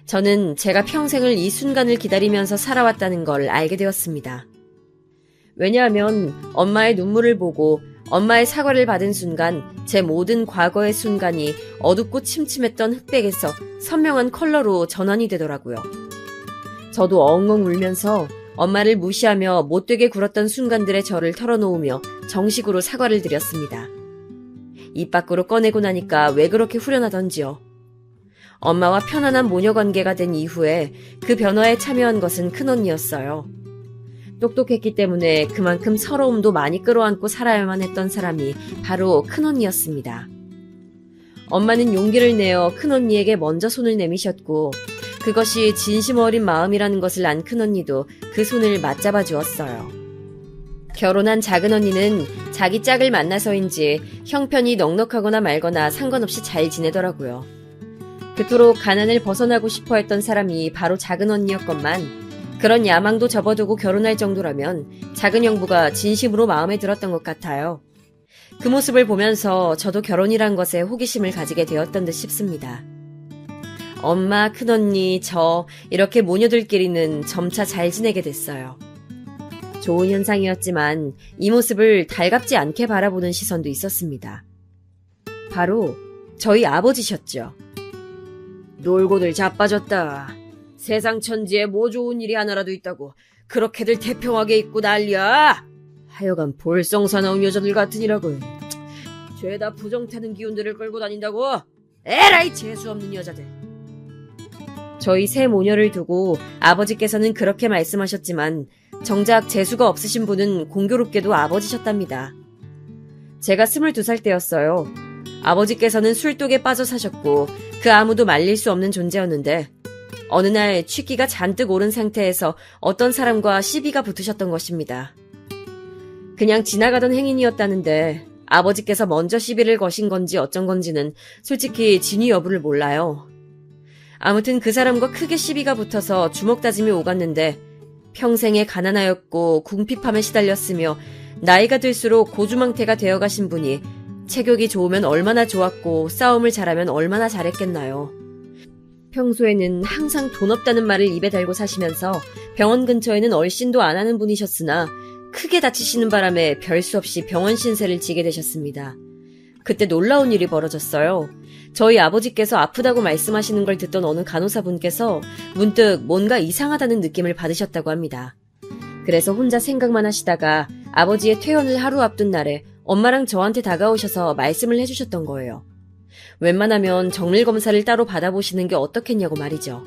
저는 제가 평생을 이 순간을 기다리면서 살아왔다는 걸 알게 되었습니다. 왜냐하면 엄마의 눈물을 보고 엄마의 사과를 받은 순간 제 모든 과거의 순간이 어둡고 침침했던 흑백에서 선명한 컬러로 전환이 되더라고요. 저도 엉엉 울면서 엄마를 무시하며 못되게 굴었던 순간들의 저를 털어놓으며 정식으로 사과를 드렸습니다. 입 밖으로 꺼내고 나니까 왜 그렇게 후련하던지요. 엄마와 편안한 모녀관계가 된 이후에 그 변화에 참여한 것은 큰언니였어요. 똑똑했기 때문에 그만큼 서러움도 많이 끌어안고 살아야만 했던 사람이 바로 큰언니였습니다. 엄마는 용기를 내어 큰언니에게 먼저 손을 내미셨고 그것이 진심 어린 마음이라는 것을 안 큰언니도 그 손을 맞잡아 주었어요. 결혼한 작은 언니는 자기 짝을 만나서인지 형편이 넉넉하거나 말거나 상관없이 잘 지내더라고요. 그토록 가난을 벗어나고 싶어 했던 사람이 바로 작은 언니였건만 그런 야망도 접어두고 결혼할 정도라면 작은 형부가 진심으로 마음에 들었던 것 같아요. 그 모습을 보면서 저도 결혼이란 것에 호기심을 가지게 되었던 듯 싶습니다. 엄마, 큰언니, 저 이렇게 모녀들끼리는 점차 잘 지내게 됐어요. 좋은 현상이었지만 이 모습을 달갑지 않게 바라보는 시선도 있었습니다. 바로 저희 아버지셨죠. 놀고들 자빠졌다. 세상 천지에 뭐 좋은 일이 하나라도 있다고 그렇게들 태평하게 입고 난리야. 하여간 볼썽 사나운 여자들 같으니라고. 죄다 부정 타는 기운들을 끌고 다닌다고. 에라이 재수없는 여자들. 저희 세 모녀를 두고 아버지께서는 그렇게 말씀하셨지만 정작 재수가 없으신 분은 공교롭게도 아버지셨답니다. 제가 22살 때였어요. 아버지께서는 술독에 빠져 사셨고 그 아무도 말릴 수 없는 존재였는데 어느 날 취기가 잔뜩 오른 상태에서 어떤 사람과 시비가 붙으셨던 것입니다. 그냥 지나가던 행인이었다는데 아버지께서 먼저 시비를 거신 건지 어쩐 건지는 솔직히 진위 여부를 몰라요. 아무튼 그 사람과 크게 시비가 붙어서 주먹 다짐이 오갔는데 평생에 가난하였고 궁핍함에 시달렸으며 나이가 들수록 고주망태가 되어가신 분이 체격이 좋으면 얼마나 좋았고 싸움을 잘하면 얼마나 잘했겠나요. 평소에는 항상 돈 없다는 말을 입에 달고 사시면서 병원 근처에는 얼씬도 안 하는 분이셨으나 크게 다치시는 바람에 별 수 없이 병원 신세를 지게 되셨습니다. 그때 놀라운 일이 벌어졌어요. 저희 아버지께서 아프다고 말씀하시는 걸 듣던 어느 간호사분께서 문득 뭔가 이상하다는 느낌을 받으셨다고 합니다. 그래서 혼자 생각만 하시다가 아버지의 퇴원을 하루 앞둔 날에 엄마랑 저한테 다가오셔서 말씀을 해주셨던 거예요. 웬만하면 정밀검사를 따로 받아보시는 게 어떻겠냐고 말이죠.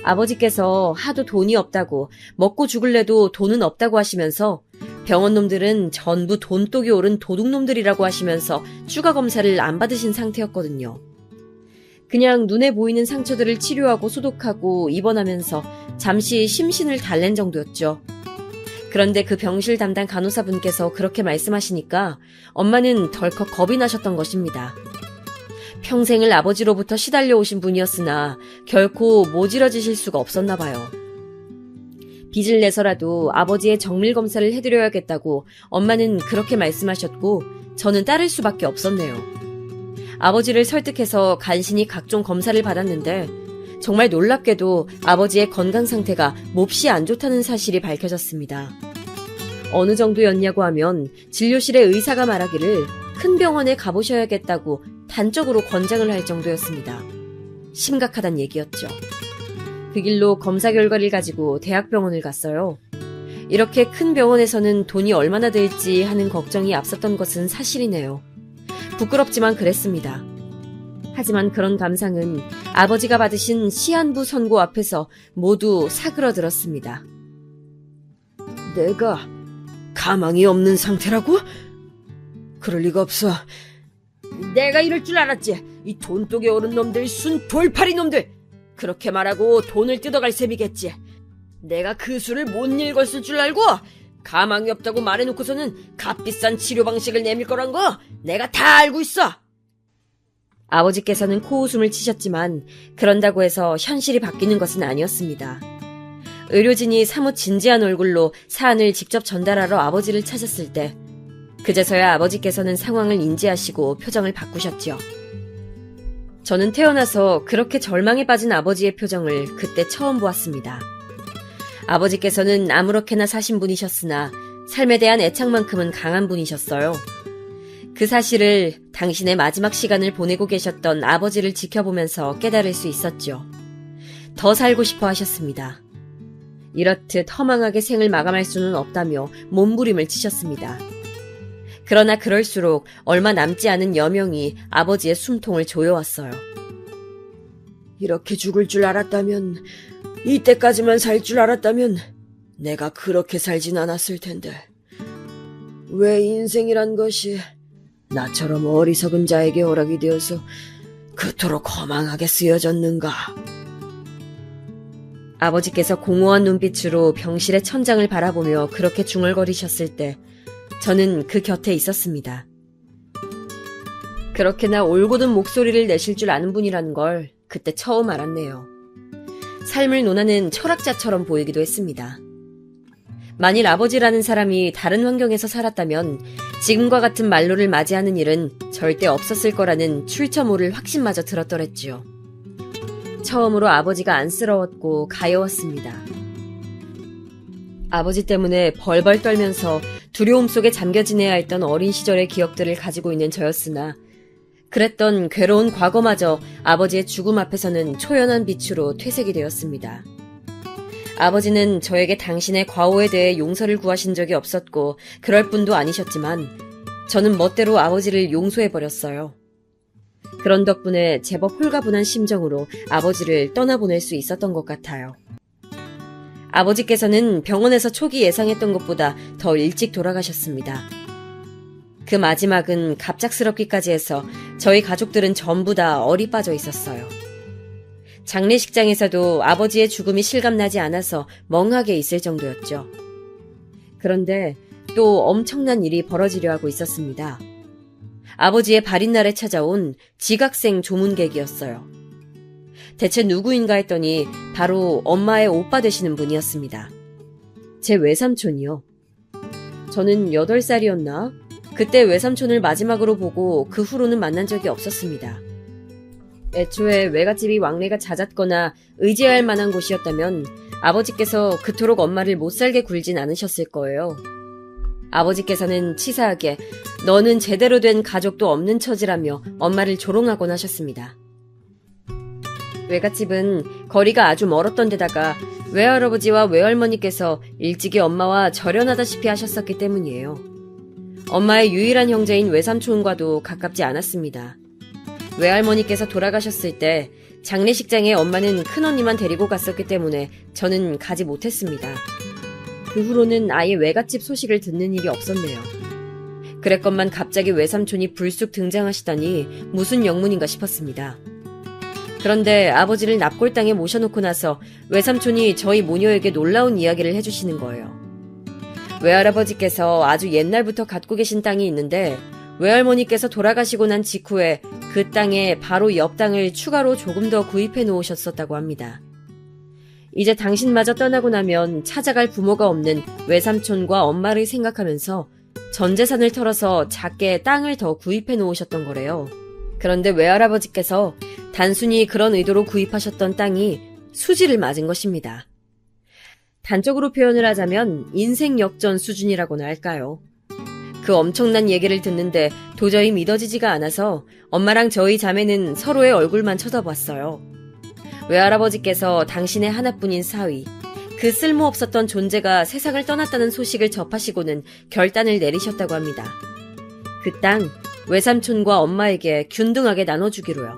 아버지께서 하도 돈이 없다고 먹고 죽을래도 돈은 없다고 하시면서 병원 놈들은 전부 돈독이 오른 도둑놈들이라고 하시면서 추가 검사를 안 받으신 상태였거든요. 그냥 눈에 보이는 상처들을 치료하고 소독하고 입원하면서 잠시 심신을 달랜 정도였죠. 그런데 그 병실 담당 간호사분께서 그렇게 말씀하시니까 엄마는 덜컥 겁이 나셨던 것입니다. 평생을 아버지로부터 시달려 오신 분이었으나 결코 모질어지실 수가 없었나 봐요. 빚을 내서라도 아버지의 정밀검사를 해드려야겠다고 엄마는 그렇게 말씀하셨고 저는 따를 수밖에 없었네요. 아버지를 설득해서 간신히 각종 검사를 받았는데 정말 놀랍게도 아버지의 건강 상태가 몹시 안 좋다는 사실이 밝혀졌습니다. 어느 정도였냐고 하면 진료실의 의사가 말하기를 큰 병원에 가보셔야겠다고 단적으로 권장을 할 정도였습니다. 심각하단 얘기였죠. 그 길로 검사 결과를 가지고 대학병원을 갔어요. 이렇게 큰 병원에서는 돈이 얼마나 들지 하는 걱정이 앞섰던 것은 사실이네요. 부끄럽지만 그랬습니다. 하지만 그런 감상은 아버지가 받으신 시한부 선고 앞에서 모두 사그러들었습니다. 내가 가망이 없는 상태라고? 그럴 리가 없어. 내가 이럴 줄 알았지. 이 돈독에 오른 놈들, 순 돌팔이 놈들. 그렇게 말하고 돈을 뜯어갈 셈이겠지. 내가 그 수를 못 읽었을 줄 알고 가망이 없다고 말해놓고서는 값비싼 치료 방식을 내밀 거란 거 내가 다 알고 있어. 아버지께서는 코웃음을 치셨지만 그런다고 해서 현실이 바뀌는 것은 아니었습니다. 의료진이 사뭇 진지한 얼굴로 사안을 직접 전달하러 아버지를 찾았을 때 그제서야 아버지께서는 상황을 인지하시고 표정을 바꾸셨죠. 저는 태어나서 그렇게 절망에 빠진 아버지의 표정을 그때 처음 보았습니다. 아버지께서는 아무렇게나 사신 분이셨으나 삶에 대한 애착만큼은 강한 분이셨어요. 그 사실을 당신의 마지막 시간을 보내고 계셨던 아버지를 지켜보면서 깨달을 수 있었죠. 더 살고 싶어 하셨습니다. 이렇듯 허망하게 생을 마감할 수는 없다며 몸부림을 치셨습니다. 그러나 그럴수록 얼마 남지 않은 여명이 아버지의 숨통을 조여왔어요. 이렇게 죽을 줄 알았다면, 이때까지만 살 줄 알았다면 내가 그렇게 살진 않았을 텐데. 왜 인생이란 것이 나처럼 어리석은 자에게 허락이 되어서 그토록 허망하게 쓰여졌는가. 아버지께서 공허한 눈빛으로 병실의 천장을 바라보며 그렇게 중얼거리셨을 때 저는 그 곁에 있었습니다. 그렇게나 올곧은 목소리를 내실 줄 아는 분이라는 걸 그때 처음 알았네요. 삶을 논하는 철학자처럼 보이기도 했습니다. 만일 아버지라는 사람이 다른 환경에서 살았다면 지금과 같은 말로를 맞이하는 일은 절대 없었을 거라는 출처 모를 확신마저 들었더랬지요. 처음으로 아버지가 안쓰러웠고 가여웠습니다. 아버지 때문에 벌벌 떨면서 두려움 속에 잠겨 지내야 했던 어린 시절의 기억들을 가지고 있는 저였으나 그랬던 괴로운 과거마저 아버지의 죽음 앞에서는 초연한 빛으로 퇴색이 되었습니다. 아버지는 저에게 당신의 과오에 대해 용서를 구하신 적이 없었고 그럴 뿐도 아니셨지만 저는 멋대로 아버지를 용서해버렸어요. 그런 덕분에 제법 홀가분한 심정으로 아버지를 떠나보낼 수 있었던 것 같아요. 아버지께서는 병원에서 초기 예상했던 것보다 더 일찍 돌아가셨습니다. 그 마지막은 갑작스럽기까지 해서 저희 가족들은 전부 다 얼이 빠져 있었어요. 장례식장에서도 아버지의 죽음이 실감나지 않아서 멍하게 있을 정도였죠. 그런데 또 엄청난 일이 벌어지려 하고 있었습니다. 아버지의 발인날에 찾아온 지각생 조문객이었어요. 대체 누구인가 했더니 바로 엄마의 오빠 되시는 분이었습니다. 제 외삼촌이요. 저는 8살이었나? 그때 외삼촌을 마지막으로 보고 그 후로는 만난 적이 없었습니다. 애초에 외갓집이 왕래가 잦았거나 의지할 만한 곳이었다면 아버지께서 그토록 엄마를 못살게 굴진 않으셨을 거예요. 아버지께서는 치사하게 너는 제대로 된 가족도 없는 처지라며 엄마를 조롱하곤 하셨습니다. 외갓집은 거리가 아주 멀었던 데다가 외할아버지와 외할머니께서 일찍이 엄마와 절연하다시피 하셨었기 때문이에요. 엄마의 유일한 형제인 외삼촌과도 가깝지 않았습니다. 외할머니께서 돌아가셨을 때 장례식장에 엄마는 큰언니만 데리고 갔었기 때문에 저는 가지 못했습니다. 그 후로는 아예 외갓집 소식을 듣는 일이 없었네요. 그랬건만 갑자기 외삼촌이 불쑥 등장하시다니 무슨 영문인가 싶었습니다. 그런데 아버지를 납골당에 모셔놓고 나서 외삼촌이 저희 모녀에게 놀라운 이야기를 해주시는 거예요. 외할아버지께서 아주 옛날부터 갖고 계신 땅이 있는데 외할머니께서 돌아가시고 난 직후에 그 땅에 바로 옆 땅을 추가로 조금 더 구입해 놓으셨었다고 합니다. 이제 당신마저 떠나고 나면 찾아갈 부모가 없는 외삼촌과 엄마를 생각하면서 전 재산을 털어서 작게 땅을 더 구입해 놓으셨던 거래요. 그런데 외할아버지께서 단순히 그런 의도로 구입하셨던 땅이 수지를 맞은 것입니다. 단적으로 표현을 하자면 인생 역전 수준이라고나 할까요? 그 엄청난 얘기를 듣는데 도저히 믿어지지가 않아서 엄마랑 저희 자매는 서로의 얼굴만 쳐다봤어요. 외할아버지께서 당신의 하나뿐인 사위, 그 쓸모없었던 존재가 세상을 떠났다는 소식을 접하시고는 결단을 내리셨다고 합니다. 그 땅, 외삼촌과 엄마에게 균등하게 나눠주기로요.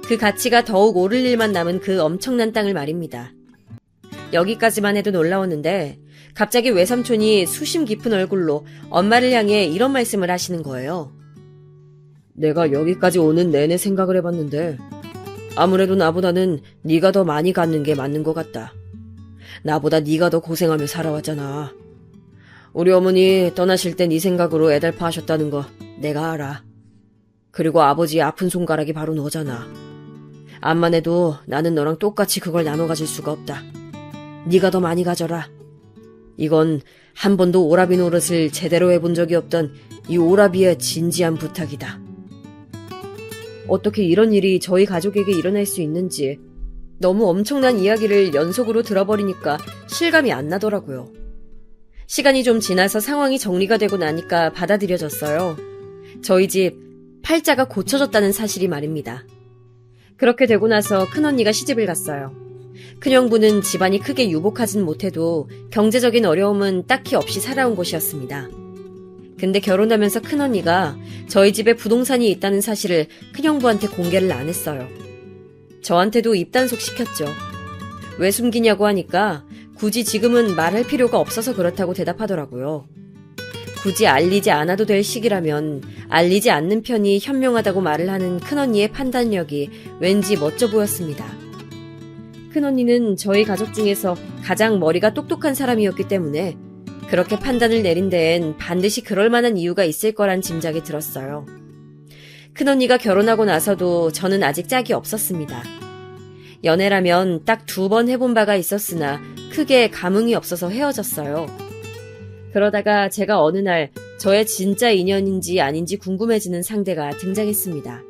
그 가치가 더욱 오를 일만 남은 그 엄청난 땅을 말입니다. 여기까지만 해도 놀라웠는데 갑자기 외삼촌이 수심 깊은 얼굴로 엄마를 향해 이런 말씀을 하시는 거예요. 내가 여기까지 오는 내내 생각을 해봤는데 아무래도 나보다는 네가 더 많이 갖는 게 맞는 것 같다. 나보다 네가 더 고생하며 살아왔잖아. 우리 어머니 떠나실 때 네 생각으로 애달파 하셨다는 거 내가 알아. 그리고 아버지의 아픈 손가락이 바로 너잖아. 암만 해도 나는 너랑 똑같이 그걸 나눠 가질 수가 없다. 네가 더 많이 가져라. 이건 한 번도 오라비 노릇을 제대로 해본 적이 없던 이 오라비의 진지한 부탁이다. 어떻게 이런 일이 저희 가족에게 일어날 수 있는지 너무 엄청난 이야기를 연속으로 들어버리니까 실감이 안 나더라고요. 시간이 좀 지나서 상황이 정리가 되고 나니까 받아들여졌어요. 저희 집 팔자가 고쳐졌다는 사실이 말입니다. 그렇게 되고 나서 큰언니가 시집을 갔어요. 큰형부는 집안이 크게 유복하진 못해도 경제적인 어려움은 딱히 없이 살아온 곳이었습니다. 근데 결혼하면서 큰언니가 저희 집에 부동산이 있다는 사실을 큰형부한테 공개를 안 했어요. 저한테도 입단속 시켰죠. 왜 숨기냐고 하니까 굳이 지금은 말할 필요가 없어서 그렇다고 대답하더라고요. 굳이 알리지 않아도 될 시기라면 알리지 않는 편이 현명하다고 말을 하는 큰언니의 판단력이 왠지 멋져 보였습니다. 큰언니는 저희 가족 중에서 가장 머리가 똑똑한 사람이었기 때문에 그렇게 판단을 내린 데엔 반드시 그럴 만한 이유가 있을 거란 짐작이 들었어요. 큰언니가 결혼하고 나서도 저는 아직 짝이 없었습니다. 연애라면 딱 2번 해본 바가 있었으나 크게 감흥이 없어서 헤어졌어요. 그러다가 제가 어느 날 저의 진짜 인연인지 아닌지 궁금해지는 상대가 등장했습니다.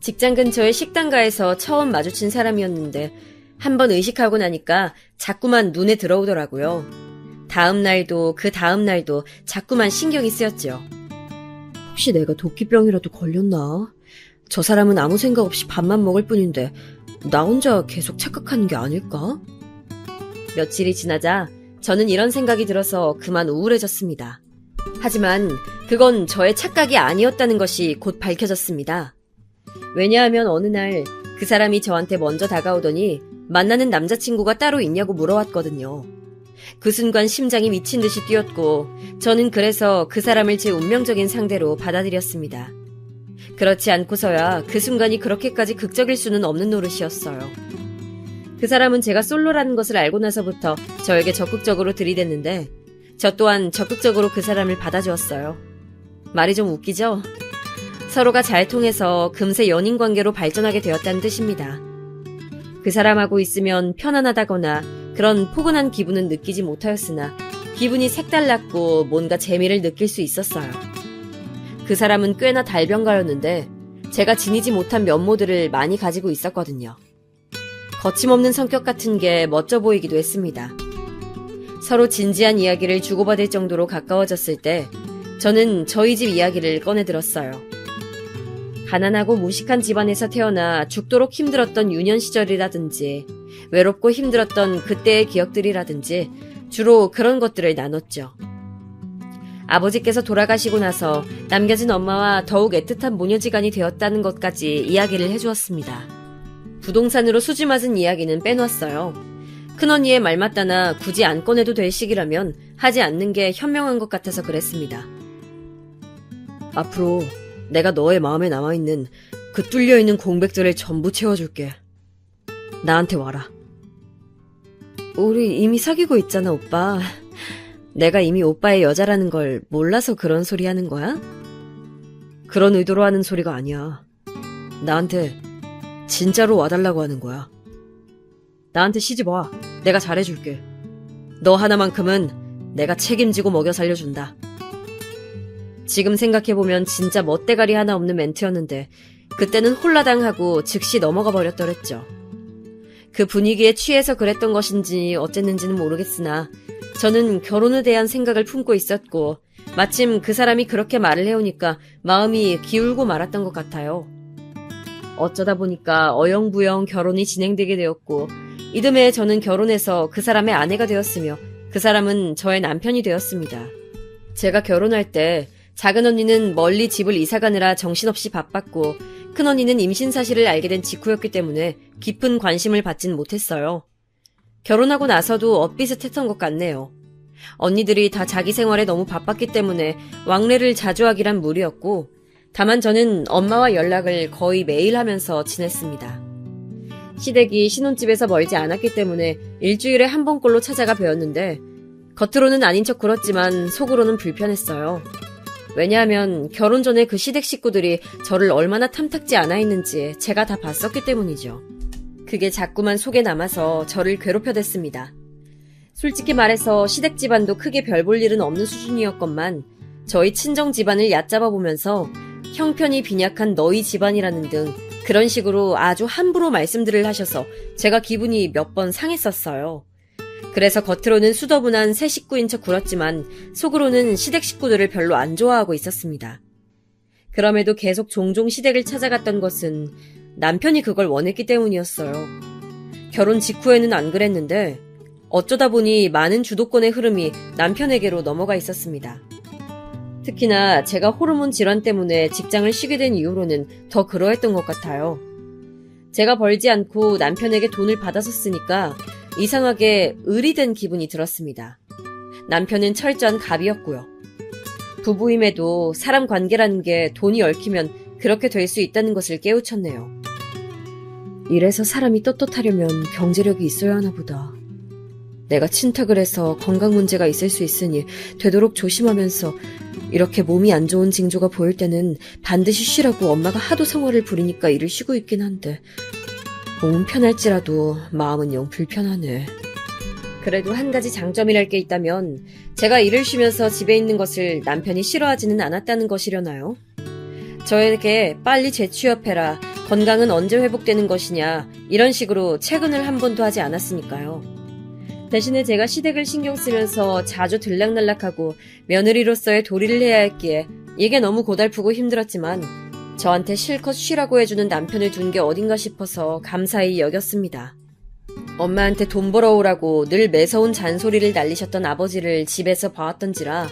직장 근처의 식당가에서 처음 마주친 사람이었는데 한번 의식하고 나니까 자꾸만 눈에 들어오더라고요. 다음 날도 그 다음 날도 자꾸만 신경이 쓰였죠. 혹시 내가 도끼병이라도 걸렸나? 저 사람은 아무 생각 없이 밥만 먹을 뿐인데 나 혼자 계속 착각하는 게 아닐까? 며칠이 지나자 저는 이런 생각이 들어서 그만 우울해졌습니다. 하지만 그건 저의 착각이 아니었다는 것이 곧 밝혀졌습니다. 왜냐하면 어느 날 그 사람이 저한테 먼저 다가오더니 만나는 남자친구가 따로 있냐고 물어왔거든요. 그 순간 심장이 미친 듯이 뛰었고 저는 그래서 그 사람을 제 운명적인 상대로 받아들였습니다. 그렇지 않고서야 그 순간이 그렇게까지 극적일 수는 없는 노릇이었어요. 그 사람은 제가 솔로라는 것을 알고 나서부터 저에게 적극적으로 들이댔는데 저 또한 적극적으로 그 사람을 받아주었어요. 말이 좀 웃기죠? 서로가 잘 통해서 금세 연인 관계로 발전하게 되었다는 뜻입니다. 그 사람하고 있으면 편안하다거나 그런 포근한 기분은 느끼지 못하였으나 기분이 색달랐고 뭔가 재미를 느낄 수 있었어요. 그 사람은 꽤나 달변가였는데 제가 지니지 못한 면모들을 많이 가지고 있었거든요. 거침없는 성격 같은 게 멋져 보이기도 했습니다. 서로 진지한 이야기를 주고받을 정도로 가까워졌을 때 저는 저희 집 이야기를 꺼내들었어요. 가난하고 무식한 집안에서 태어나 죽도록 힘들었던 유년 시절이라든지 외롭고 힘들었던 그때의 기억들이라든지 주로 그런 것들을 나눴죠. 아버지께서 돌아가시고 나서 남겨진 엄마와 더욱 애틋한 모녀지간이 되었다는 것까지 이야기를 해주었습니다. 부동산으로 수지 맞은 이야기는 빼놨어요. 큰언니의 말 맞다나 굳이 안 꺼내도 될 시기라면 하지 않는 게 현명한 것 같아서 그랬습니다. 앞으로 내가 너의 마음에 남아있는 그 뚫려있는 공백들을 전부 채워줄게. 나한테 와라. 우리 이미 사귀고 있잖아, 오빠. 내가 이미 오빠의 여자라는 걸 몰라서 그런 소리 하는 거야? 그런 의도로 하는 소리가 아니야. 나한테 진짜로 와달라고 하는 거야. 나한테 시집 와. 내가 잘해줄게. 너 하나만큼은 내가 책임지고 먹여 살려준다. 지금 생각해보면 진짜 멋대가리 하나 없는 멘트였는데 그때는 홀라당하고 즉시 넘어가 버렸더랬죠. 그 분위기에 취해서 그랬던 것인지 어쨌는지는 모르겠으나 저는 결혼에 대한 생각을 품고 있었고 마침 그 사람이 그렇게 말을 해오니까 마음이 기울고 말았던 것 같아요. 어쩌다 보니까 어영부영 결혼이 진행되게 되었고 이듬해 저는 결혼해서 그 사람의 아내가 되었으며 그 사람은 저의 남편이 되었습니다. 제가 결혼할 때 작은 언니는 멀리 집을 이사가느라 정신없이 바빴고 큰 언니는 임신 사실을 알게 된 직후였기 때문에 깊은 관심을 받진 못했어요. 결혼하고 나서도 엇비슷했던 것 같네요. 언니들이 다 자기 생활에 너무 바빴기 때문에 왕래를 자주 하기란 무리였고 다만 저는 엄마와 연락을 거의 매일 하면서 지냈습니다. 시댁이 신혼집에서 멀지 않았기 때문에 일주일에 한 번꼴로 찾아가 뵈었는데 겉으로는 아닌 척 굴었지만 속으로는 불편했어요. 왜냐하면 결혼 전에 그 시댁 식구들이 저를 얼마나 탐탁지 않아 했는지 제가 다 봤었기 때문이죠. 그게 자꾸만 속에 남아서 저를 괴롭혀댔습니다. 솔직히 말해서 시댁 집안도 크게 별 볼 일은 없는 수준이었건만 저희 친정 집안을 얕잡아 보면서 형편이 빈약한 너희 집안이라는 등 그런 식으로 아주 함부로 말씀들을 하셔서 제가 기분이 몇 번 상했었어요. 그래서 겉으로는 수더분한 새 식구인 척 굴었지만 속으로는 시댁 식구들을 별로 안 좋아하고 있었습니다. 그럼에도 계속 종종 시댁을 찾아갔던 것은 남편이 그걸 원했기 때문이었어요. 결혼 직후에는 안 그랬는데 어쩌다 보니 많은 주도권의 흐름이 남편에게로 넘어가 있었습니다. 특히나 제가 호르몬 질환 때문에 직장을 쉬게 된 이후로는 더 그러했던 것 같아요. 제가 벌지 않고 남편에게 돈을 받아서 쓰니까 이상하게 을이 된 기분이 들었습니다. 남편은 철저한 갑이었고요. 부부임에도 사람 관계라는 게 돈이 얽히면 그렇게 될 수 있다는 것을 깨우쳤네요. 이래서 사람이 떳떳하려면 경제력이 있어야 하나 보다. 내가 친탁을 해서 건강 문제가 있을 수 있으니 되도록 조심하면서 이렇게 몸이 안 좋은 징조가 보일 때는 반드시 쉬라고 엄마가 하도 성화를 부리니까 일을 쉬고 있긴 한데 몸은 편할지라도 마음은 영 불편하네. 그래도 한 가지 장점이랄 게 있다면 제가 일을 쉬면서 집에 있는 것을 남편이 싫어하지는 않았다는 것이려나요? 저에게 빨리 재취업해라, 건강은 언제 회복되는 것이냐 이런 식으로 채근을 한 번도 하지 않았으니까요. 대신에 제가 시댁을 신경 쓰면서 자주 들락날락하고 며느리로서의 도리를 해야 했기에 이게 너무 고달프고 힘들었지만 저한테 실컷 쉬라고 해주는 남편을 둔 게 어딘가 싶어서 감사히 여겼습니다. 엄마한테 돈 벌어오라고 늘 매서운 잔소리를 날리셨던 아버지를 집에서 봐왔던지라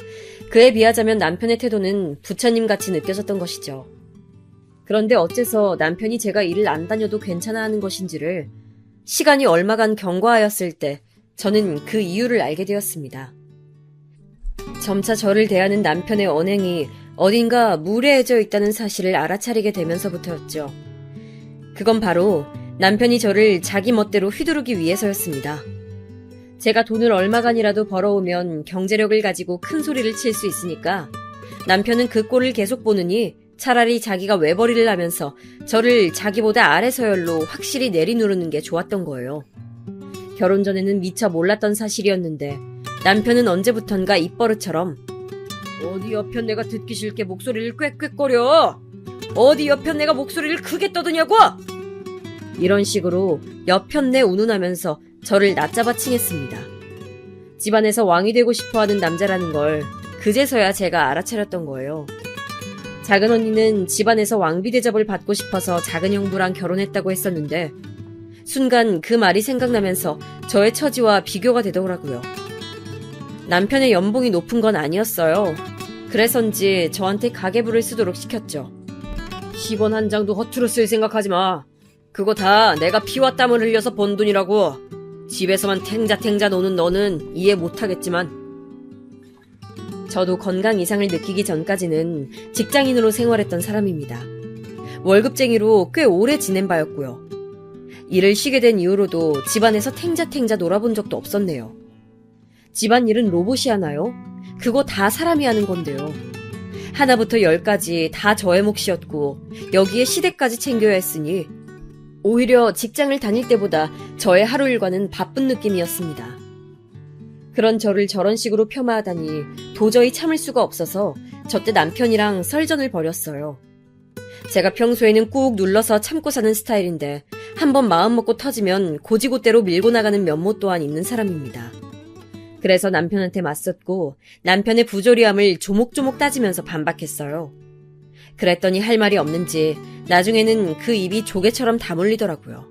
그에 비하자면 남편의 태도는 부처님같이 느껴졌던 것이죠. 그런데 어째서 남편이 제가 일을 안 다녀도 괜찮아 하는 것인지를 시간이 얼마간 경과하였을 때 저는 그 이유를 알게 되었습니다. 점차 저를 대하는 남편의 언행이 어딘가 무례해져 있다는 사실을 알아차리게 되면서부터였죠. 그건 바로 남편이 저를 자기 멋대로 휘두르기 위해서였습니다. 제가 돈을 얼마간이라도 벌어오면 경제력을 가지고 큰 소리를 칠 수 있으니까 남편은 그 꼴을 계속 보느니 차라리 자기가 외벌이를 하면서 저를 자기보다 아래 서열로 확실히 내리누르는 게 좋았던 거예요. 결혼 전에는 미처 몰랐던 사실이었는데 남편은 언제부턴가 입버릇처럼 어디 옆편 내가 듣기 싫게 목소리를 꽥꽥거려? 어디 옆편 내가 목소리를 크게 떠드냐고? 이런 식으로 옆편내 운운하면서 저를 낮잡아 칭했습니다. 집안에서 왕이 되고 싶어하는 남자라는 걸 그제서야 제가 알아차렸던 거예요. 작은 언니는 집안에서 왕비 대접을 받고 싶어서 작은 형부랑 결혼했다고 했었는데 순간 그 말이 생각나면서 저의 처지와 비교가 되더라고요. 남편의 연봉이 높은 건 아니었어요. 그래서인지 저한테 가계부를 쓰도록 시켰죠. 10원 한 장도 허투루 쓸 생각하지 마. 그거 다 내가 피와 땀을 흘려서 번 돈이라고. 집에서만 탱자탱자 노는 너는 이해 못하겠지만. 저도 건강 이상을 느끼기 전까지는 직장인으로 생활했던 사람입니다. 월급쟁이로 꽤 오래 지낸 바였고요. 일을 쉬게 된 이후로도 집안에서 탱자탱자 놀아본 적도 없었네요. 집안일은 로봇이 하나요? 그거 다 사람이 하는 건데요. 하나부터 10까지 다 저의 몫이었고 여기에 시댁까지 챙겨야 했으니 오히려 직장을 다닐 때보다 저의 하루 일과는 바쁜 느낌이었습니다. 그런 저를 저런 식으로 폄하하다니 도저히 참을 수가 없어서 저때 남편이랑 설전을 벌였어요. 제가 평소에는 꾹 눌러서 참고 사는 스타일인데 한번 마음먹고 터지면 고지고대로 밀고 나가는 면모 또한 있는 사람입니다. 그래서 남편한테 맞섰고 남편의 부조리함을 조목조목 따지면서 반박했어요. 그랬더니 할 말이 없는지 나중에는 그 입이 조개처럼 다물리더라고요.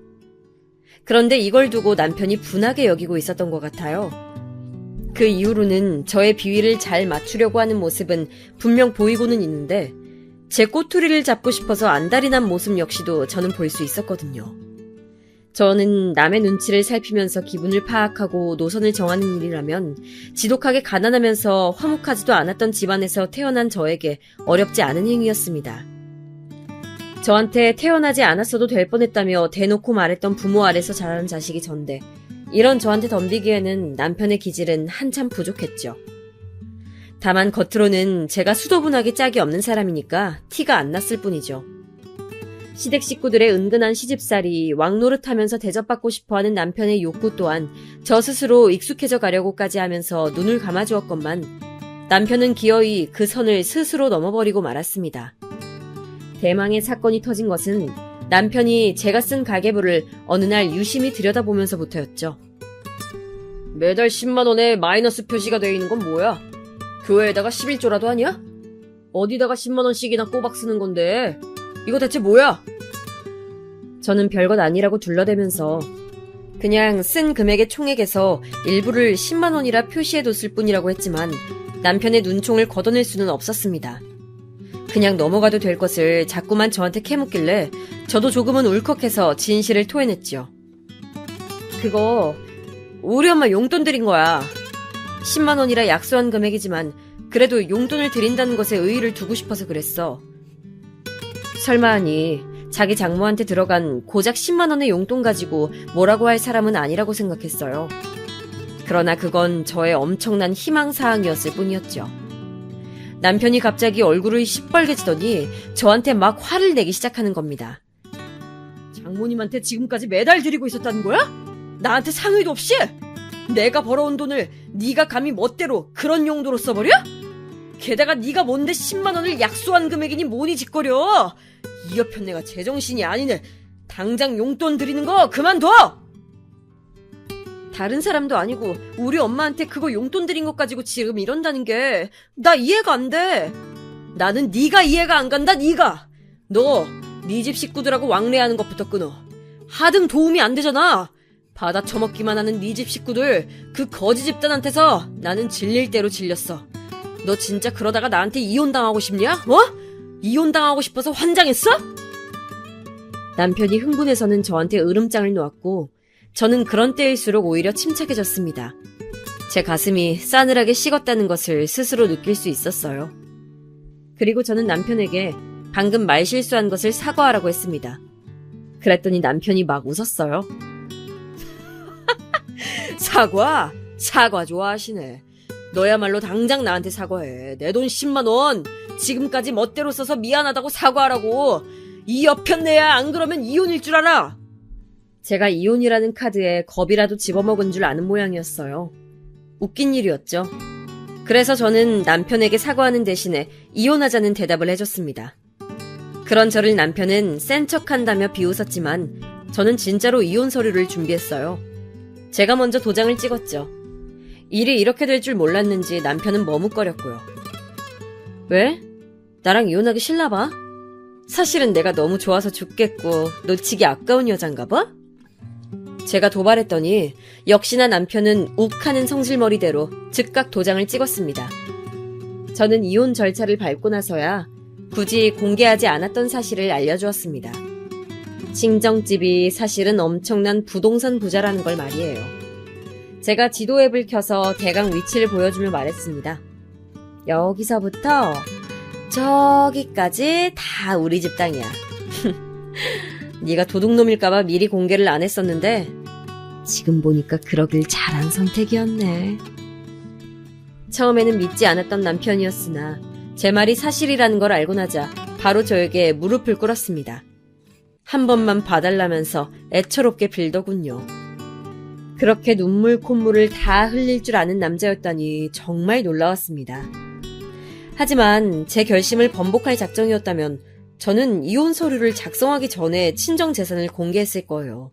그런데 이걸 두고 남편이 분하게 여기고 있었던 것 같아요. 그 이후로는 저의 비위를 잘 맞추려고 하는 모습은 분명 보이고는 있는데 제 꼬투리를 잡고 싶어서 안달이 난 모습 역시도 저는 볼 수 있었거든요. 저는 남의 눈치를 살피면서 기분을 파악하고 노선을 정하는 일이라면 지독하게 가난하면서 화목하지도 않았던 집안에서 태어난 저에게 어렵지 않은 행위였습니다. 저한테 태어나지 않았어도 될 뻔했다며 대놓고 말했던 부모 아래서 자란 자식이 전데 이런 저한테 덤비기에는 남편의 기질은 한참 부족했죠. 다만 겉으로는 제가 수도분하게 짝이 없는 사람이니까 티가 안 났을 뿐이죠. 시댁 식구들의 은근한 시집살이 왕노릇하면서 대접받고 싶어하는 남편의 욕구 또한 저 스스로 익숙해져 가려고까지 하면서 눈을 감아주었건만 남편은 기어이 그 선을 스스로 넘어버리고 말았습니다. 대망의 사건이 터진 것은 남편이 제가 쓴 가계부를 어느 날 유심히 들여다보면서부터였죠. 매달 10만 원에 마이너스 표시가 되어 있는 건 뭐야? 교회에다가 11조라도 하냐? 어디다가 10만 원씩이나 꼬박 쓰는 건데 이거 대체 뭐야? 저는 별것 아니라고 둘러대면서 그냥 쓴 금액의 총액에서 일부를 10만 원이라 표시해뒀을 뿐이라고 했지만 남편의 눈총을 걷어낼 수는 없었습니다. 그냥 넘어가도 될 것을 자꾸만 저한테 캐묻길래 저도 조금은 울컥해서 진실을 토해냈지요. 그거 우리 엄마 용돈 드린 거야. 10만 원이라 약소한 금액이지만 그래도 용돈을 드린다는 것에 의의를 두고 싶어서 그랬어. 설마 하니 자기 장모한테 들어간 고작 10만 원의 용돈 가지고 뭐라고 할 사람은 아니라고 생각했어요. 그러나 그건 저의 엄청난 희망사항이었을 뿐이었죠. 남편이 갑자기 얼굴을 시뻘개지더니 저한테 막 화를 내기 시작하는 겁니다. 장모님한테 지금까지 매달 드리고 있었다는 거야? 나한테 상의도 없이? 내가 벌어온 돈을 네가 감히 멋대로 그런 용도로 써버려? 게다가 네가 뭔데 10만 원을 약소한 금액이니 뭐니 짓거려? 이 옆편 내가 제정신이 아니네. 당장 용돈 드리는 거 그만둬! 다른 사람도 아니고 우리 엄마한테 그거 용돈 드린 것 가지고 지금 이런다는 게 나 이해가 안 돼. 나는 네가 이해가 안 간다. 네가. 너 네 집 식구들하고 왕래하는 것부터 끊어. 하등 도움이 안 되잖아. 받아 처먹기만 하는 네 집 식구들 그 거지 집단한테서 나는 질릴 대로 질렸어. 너 진짜 그러다가 나한테 이혼당하고 싶냐? 어? 이혼당하고 싶어서 환장했어? 남편이 흥분해서는 저한테 으름장을 놓았고 저는 그런 때일수록 오히려 침착해졌습니다. 제 가슴이 싸늘하게 식었다는 것을 스스로 느낄 수 있었어요. 그리고 저는 남편에게 방금 말실수한 것을 사과하라고 했습니다. 그랬더니 남편이 막 웃었어요. 사과? 사과 좋아하시네. 너야말로 당장 나한테 사과해. 내 돈 10만 원. 지금까지 멋대로 써서 미안하다고 사과하라고. 이 여편네야 안 그러면 이혼일 줄 알아. 제가 이혼이라는 카드에 겁이라도 집어먹은 줄 아는 모양이었어요. 웃긴 일이었죠. 그래서 저는 남편에게 사과하는 대신에 이혼하자는 대답을 해줬습니다. 그런 저를 남편은 센 척한다며 비웃었지만 저는 진짜로 이혼 서류를 준비했어요. 제가 먼저 도장을 찍었죠. 일이 이렇게 될 줄 몰랐는지 남편은 머뭇거렸고요. 왜? 나랑 이혼하기 싫나 봐? 사실은 내가 너무 좋아서 죽겠고 놓치기 아까운 여잔가 봐? 제가 도발했더니 역시나 남편은 욱하는 성질머리대로 즉각 도장을 찍었습니다. 저는 이혼 절차를 밟고 나서야 굳이 공개하지 않았던 사실을 알려주었습니다. 친정집이 사실은 엄청난 부동산 부자라는 걸 말이에요. 제가 지도 앱을 켜서 대강 위치를 보여주며 말했습니다. 여기서부터 저기까지 다 우리 집 땅이야. 네가 도둑놈일까봐 미리 공개를 안 했었는데 지금 보니까 그러길 잘한 선택이었네. 처음에는 믿지 않았던 남편이었으나 제 말이 사실이라는 걸 알고 나자 바로 저에게 무릎을 꿇었습니다. 한 번만 봐달라면서 애처롭게 빌더군요. 그렇게 눈물 콧물을 다 흘릴 줄 아는 남자였다니 정말 놀라웠습니다. 하지만 제 결심을 번복할 작정이었다면 저는 이혼 서류를 작성하기 전에 친정 재산을 공개했을 거예요.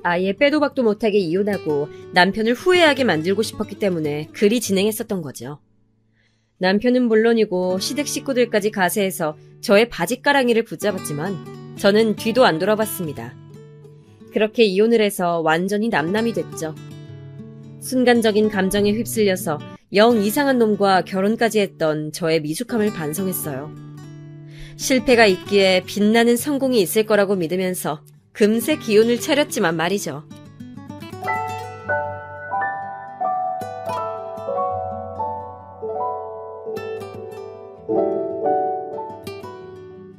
아예 빼도 박도 못하게 이혼하고 남편을 후회하게 만들고 싶었기 때문에 그리 진행했었던 거죠. 남편은 물론이고 시댁 식구들까지 가세해서 저의 바짓가랑이를 붙잡았지만 저는 뒤도 안 돌아봤습니다. 그렇게 이혼을 해서 완전히 남남이 됐죠. 순간적인 감정에 휩쓸려서 영 이상한 놈과 결혼까지 했던 저의 미숙함을 반성했어요. 실패가 있기에 빛나는 성공이 있을 거라고 믿으면서 금세 기운을 차렸지만 말이죠.